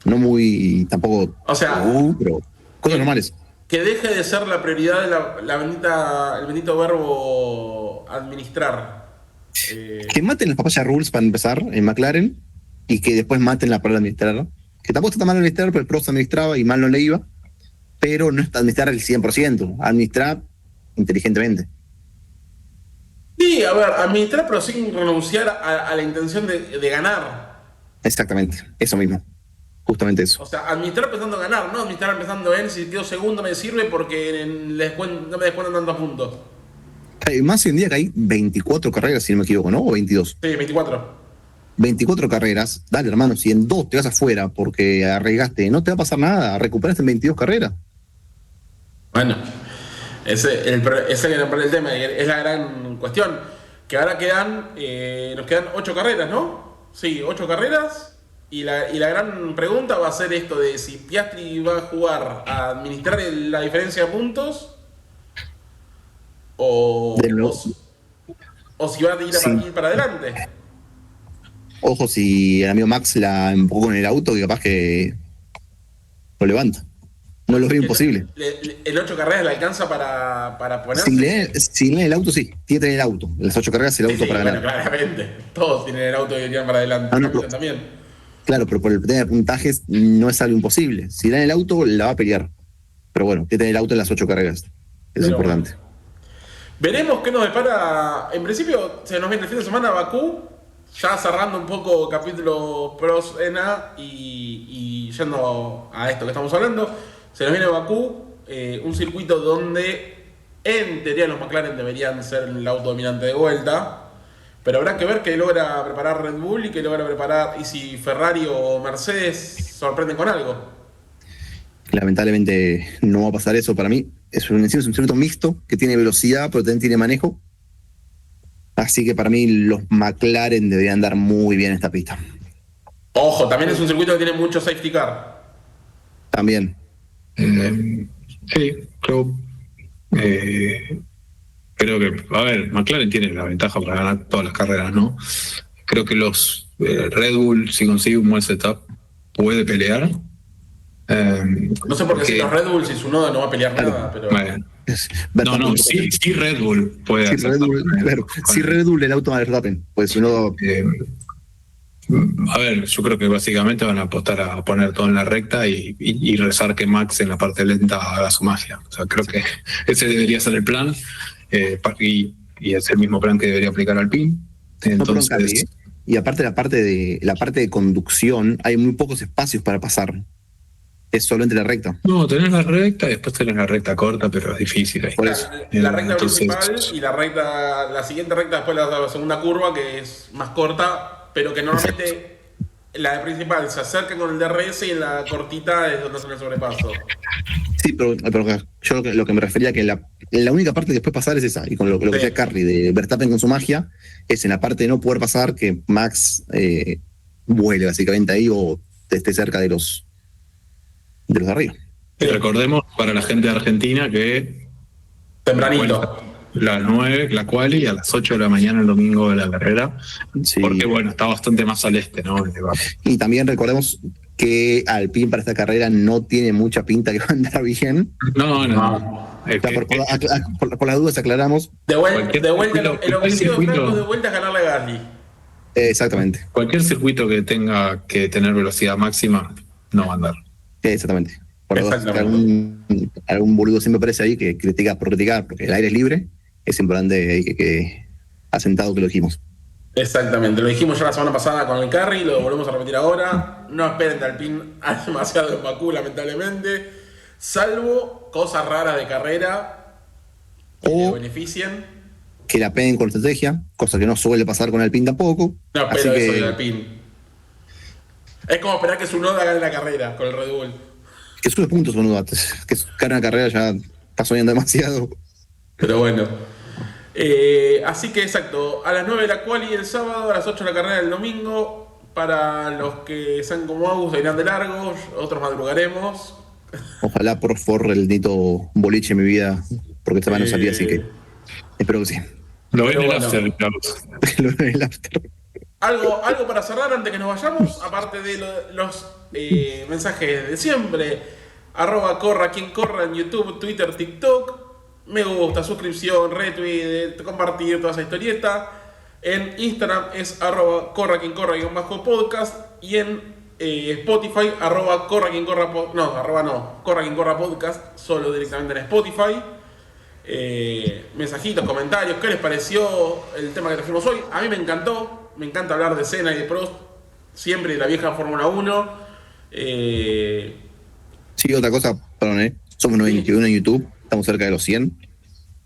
muy, tampoco, o sea, pero cosas normales. Que deje de ser la prioridad de el bendito verbo administrar. Que maten las papaya rules para empezar en McLaren y que después maten la palabra administrar. Que tampoco está mal administrar, pero el Prost administraba y mal no le iba, pero no es administrar el 100%, administrar inteligentemente. Sí, a ver, administrar pero sin renunciar a la intención de ganar. Exactamente, eso mismo. justamente eso. O sea, administrar pensando en ganar, no administrar pensando en si quedo segundo me sirve porque no me descuentan tantos puntos. Más hoy en día que hay 24 carreras, si no me equivoco, ¿no? O 22. Sí, 24. 24 carreras, dale hermano, si en 2 te vas afuera porque arriesgaste, no te va a pasar nada, recuperaste en 22 carreras. Bueno, ese es el tema, es la gran cuestión. Que ahora nos quedan 8 carreras, ¿no? Sí, 8 carreras. Y la gran pregunta va a ser esto de si Piastri va a jugar a administrar la diferencia de puntos o si va a ir para adelante. Ojo si el amigo Max la empujó con el auto y capaz que lo levanta. No lo veo imposible. ¿El 8 carreras le alcanza para ponerse? Si lee el auto, sí. Tiene que tener el auto. En las 8 carreras el auto Sí, para bueno, ganar. claramente. Todos tienen el auto que tiran para adelante. Ah, no, pero- También. Claro, pero por el tema de puntajes no es algo imposible. Si lee el auto, la va a pelear. Pero bueno, tiene que tener el auto en las 8 carreras. Eso es Pero importante. Veremos qué nos depara. En principio, se nos viene el fin de semana Bakú. Ya cerrando un poco capítulo pros ENA y yendo a esto que estamos hablando. Se nos viene Bakú, un circuito donde en teoría los McLaren deberían ser el auto dominante de vuelta. Pero habrá que ver qué logra preparar Red Bull y qué logra preparar. Y si Ferrari o Mercedes sorprenden con algo. Lamentablemente no va a pasar eso para mí. Es un circuito mixto que tiene velocidad, pero también tiene manejo. Así que para mí los McLaren deberían andar muy bien en esta pista. Ojo, también es un circuito que tiene mucho safety car. También. Sí, creo que, a ver, McLaren tiene la ventaja para ganar todas las carreras, ¿no? Creo que los Red Bull, si consigue un buen setup, puede pelear. No sé por qué si los Red Bull, si su noda no va a pelear nada, pero. Bueno. No, sí Red Bull puede Sí, hacer. Red Bull, claro. Sí, Red Bull el auto va a Verstappen. Pues si no. A ver, yo creo que básicamente van a apostar a poner todo en la recta y rezar que Max en la parte lenta haga su magia. O sea, creo que ese debería ser el plan y es el mismo plan que debería aplicar Alpine. Entonces, No, pero y aparte la parte de conducción, hay muy pocos espacios para pasar. Es solo entre la recta. no, tenés la recta y después tenés la recta corta, pero es difícil ahí. Por eso. La recta Entonces, principal y la siguiente recta después la segunda curva que es más corta, pero que normalmente la principal se acerca con el DRS y en la cortita es donde hacen el sobrepaso. Sí, pero yo lo que me refería que la única parte que después pasar es esa. Y con lo que decía Carly de Verstappen con su magia, es en la parte de no poder pasar que Max vuele básicamente ahí o esté cerca de los de arriba. y recordemos para la gente de Argentina que Tempranito. las 9, la quali, y a las 8 de la mañana el domingo de la carrera. Sí. Porque bueno, está bastante más al este, ¿no? Y también recordemos que Alpine para esta carrera no tiene mucha pinta que va a andar bien. No. O sea, por las dudas aclaramos. De vuelta, el objetivo de circuito- Franco de vuelta es ganarle a Gasly. Exactamente. Cualquier circuito que tenga que tener velocidad máxima no va a andar. Exactamente. Por las dudas, Exactamente. algún boludo siempre aparece ahí que critica por criticar, porque el aire es libre. Es importante ahí que asentado que lo dijimos. Exactamente, lo dijimos ya la semana pasada con el Carry, lo volvemos a repetir ahora. No esperen de Alpine demasiado en Bakú, lamentablemente. Salvo cosas raras de carrera que O- le beneficien. Que la peguen con estrategia, cosa que no suele pasar con Alpine tampoco. No Así espero eso que, de Alpine. Es como esperar que Tsunoda gane la carrera con el Red Bull. que sube puntos, boludo. Que gana una carrera ya está soñando demasiado. Pero bueno. Así que exacto, a las 9 de la quali el sábado, a las 8 de la carrera el domingo. Para los que sean como Agus, irán de largo, otros madrugaremos. Ojalá por favor el nito boliche en mi vida, porque esta no salía, así que espero que sí. Lo ven Pero en bueno. after, Carlos. Lo veo en el after. Algo para cerrar antes que nos vayamos, aparte de los mensajes de siempre. @corra quien corra en YouTube, Twitter, TikTok. Me gusta, suscripción, retweet, compartir toda esa historieta. En Instagram es @corra quien corra _podcast. Y en Spotify corra quien corra corra quien corra podcast, solo directamente en Spotify. Mensajitos, comentarios, ¿qué les pareció el tema que trajimos hoy? A mí me encantó, me encanta hablar de Senna y de Prost, siempre de la vieja Fórmula 1. Sí, otra cosa, perdón, somos 91 en YouTube, estamos cerca de los 100,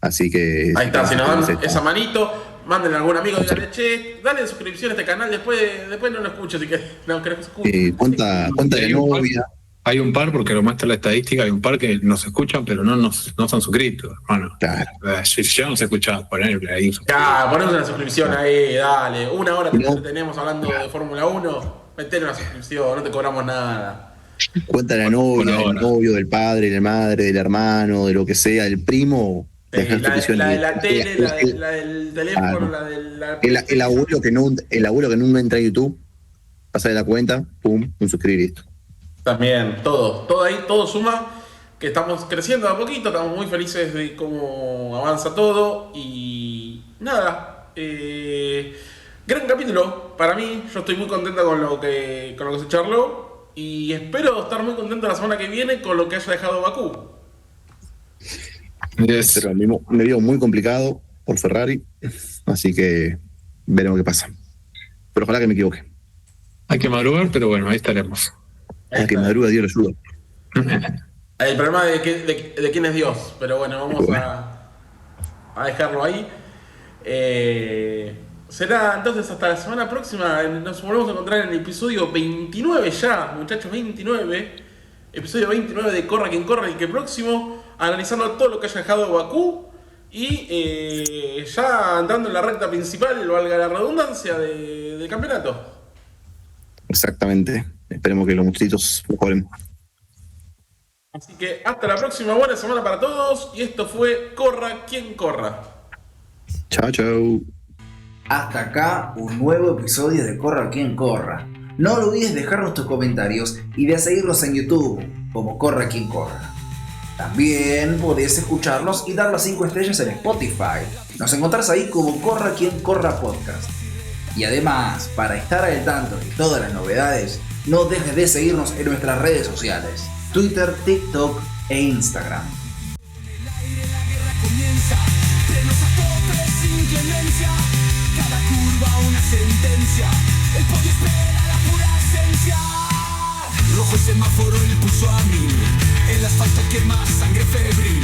así que... Ahí está, si nos dan está. esa manito, mándenle a algún amigo, díganle, che, dale suscripción a este canal, después no lo escucho, si querés, no querés escuchar. Cuenta de novia. Hay un par, porque lo muestra la estadística, hay un par que nos escuchan, pero no son suscritos, hermano. Claro. Si ya nos escuchás, ponerle ahí. Ya, ponemos una suscripción ahí, dale. Una hora que No. tenemos hablando de Fórmula 1, metele una suscripción, no te cobramos nada. Cuenta de la novia, del novio, del padre, de la madre, del hermano, de lo que sea, del primo. La de la tele, la del teléfono, la de la... El abuelo que nunca entra a YouTube, pasa de la cuenta, pum, un suscribir y listo. También, todo ahí, todo suma, que estamos creciendo de a poquito, estamos muy felices de cómo avanza todo y nada, gran capítulo para mí, yo estoy muy contento con lo que se charló y espero estar muy contento la semana que viene con lo que haya dejado Bakú. Pero me vio muy complicado por Ferrari, así que veremos qué pasa. Pero ojalá que me equivoque. Hay que madrugar, pero bueno, ahí estaremos. El que madruga, Dios lo ayuda. El problema de quién es Dios, pero bueno, vamos a dejarlo ahí. Será entonces hasta la semana próxima. Nos volvemos a encontrar en el episodio 29 ya, muchachos, 29. Episodio 29 de Corra quien corra, el que próximo, analizando todo lo que haya dejado Bakú. Y ya entrando en la recta principal, valga la redundancia, del campeonato. Exactamente. Esperemos que los muchachitos mejoren. Así que hasta la próxima, buena semana para todos. Y esto fue Corra quien corra. Chao, chao. Hasta acá un nuevo episodio de Corra quien corra. No olvides dejarnos tus comentarios y de seguirnos en YouTube como Corra quien corra. También podés escucharnos y dar las 5 estrellas en Spotify. Nos encontrás ahí como Corra quien corra podcast. Y además, para estar al tanto de todas las novedades, no dejes de seguirnos en nuestras redes sociales, Twitter, TikTok e Instagram. Cada curva una sentencia, el podio espera la pura esencia. Rojo el semáforo, el pulso a mil, el asfalto quema sangre febril.